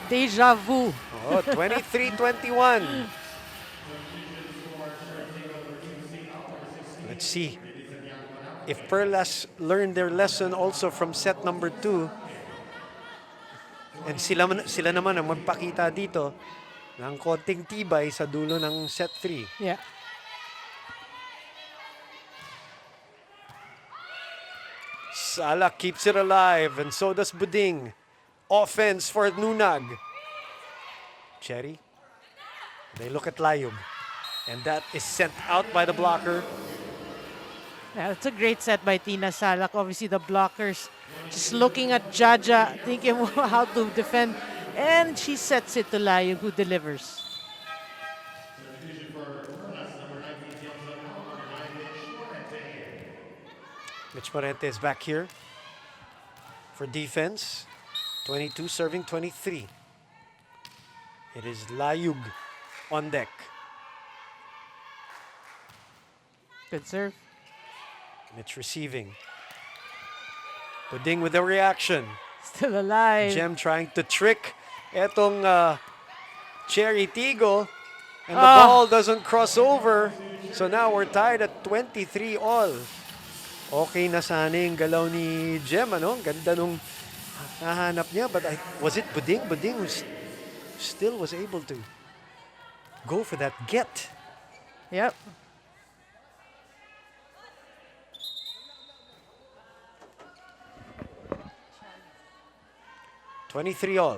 Deja vu. Oh, 23-21. Let's see if Perlas learned their lesson also from set number 2. And sila naman ang magpakita dito ng konting tibay sa dulo ng set 3. Yeah. Sala keeps it alive, and so does Buding. Offense for Nunag. Chery. They look at Layog. And that is sent out by the blocker. Yeah, that's a great set by Tina Salak. Obviously, the blockers just looking at Jaja, thinking how to defend. And she sets it to Layog, who delivers. Mitch Morente is back here for defense. 22 serving 23. It is Layug on deck. Good serve. Mitch receiving. Buding with the reaction. Still alive. Jem trying to trick etong Chery Tiggo. And the ball doesn't cross over. So now we're tied at 23 all. Okay na sana yung galaw ni Jem. Ano? Ganda nung nahanap niya. But was it Buding? Buding who still was able to go for that get. Yep. $23 all.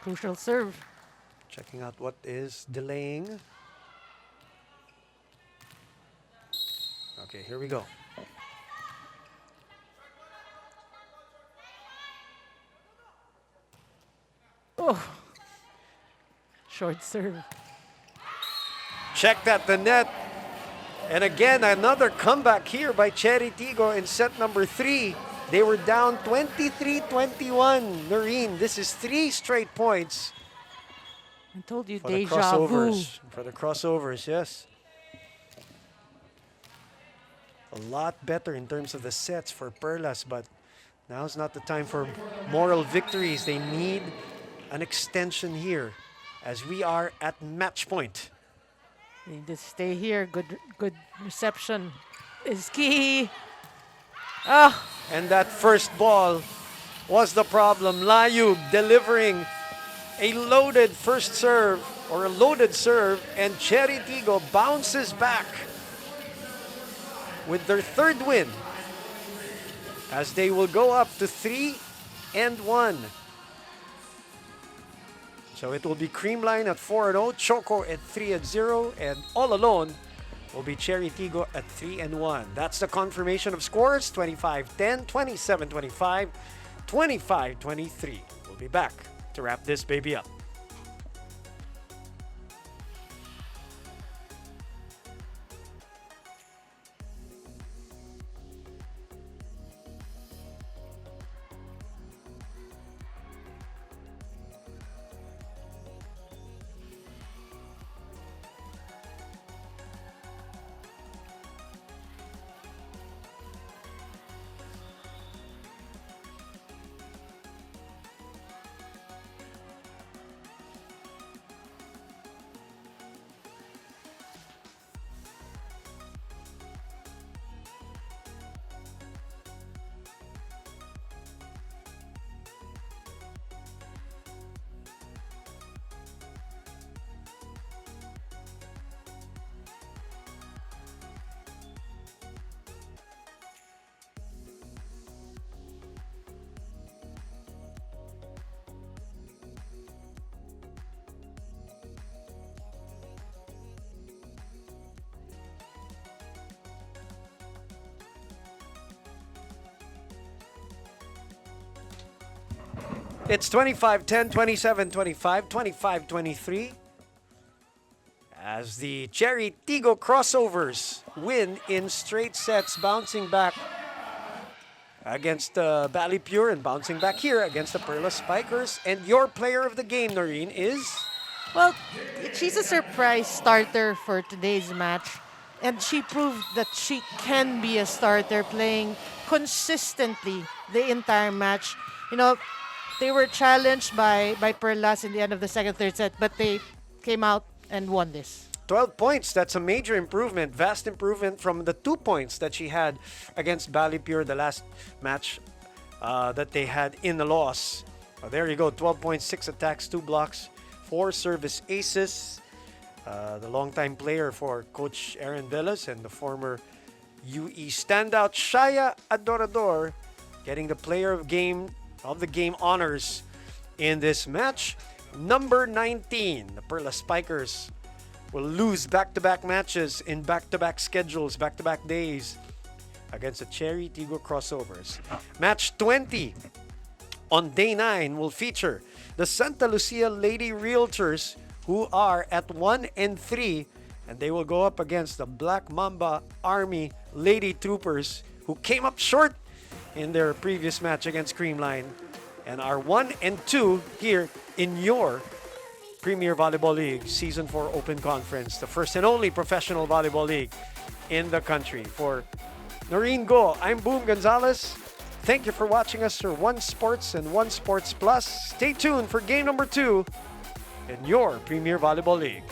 Crucial serve. Checking out what is delaying. Okay, here we go. Oh. Short serve. Checked at the net. And again, another comeback here by Chery Tiggo in set number 3. They were down 23-21. Noreen, this is 3 straight points I told you, for the deja vu. crossovers. For the crossovers, yes. A lot better in terms of the sets for Perlas, but now's not the time for moral victories. They need an extension here as we are at match point. Need to stay here. Good reception is key. Ah, And that first ball was the problem. Layug delivering a loaded first serve or a loaded serve, and Chery Tiggo bounces back with their third win as they will go up to 3-1. So it will be Creamline at 4-0, Choco at 3-0, and all alone will be Chery Tiggo at 3-1. That's the confirmation of scores: 25-10, 27-25, 25-23. We'll be back to wrap this baby up. It's 25-10, 27-25, 25-23 as the Chery Tiggo crossovers win in straight sets, bouncing back against Bally Pure and bouncing back here against the Perlas Spikers. And your player of the game, Noreen, is? well, she's a surprise starter for today's match. And she proved that she can be a starter playing consistently the entire match. You know, they were challenged by Perlas in the end of the second, third set, but they came out and won this. 12 points. That's a major improvement, vast improvement from the 2 points that she had against Bally Pure the last match that they had in the loss. There you go, 12 points, 6 attacks, 2 blocks, 4 service aces. The longtime player for Coach Aaron Villas and the former UE standout Shaya Adorador getting the player of the game honors in this match. Number 19, the Perlas Spikers will lose back-to-back matches in back-to-back schedules, back-to-back days against the Chery Tiggo crossovers. Match 20 on day 9 will feature the Santa Lucia Lady Realtors, who are at 1-3, and they will go up against the Black Mamba Army Lady Troopers, who came up short in their previous match against Creamline and are 1 and 2 here in your Premier Volleyball League Season 4 Open Conference, the first and only professional volleyball league in the country. For Noreen Go, I'm Boom Gonzalez. Thank you for watching us for One Sports and One Sports Plus. Stay tuned for game number 2 in your Premier Volleyball League.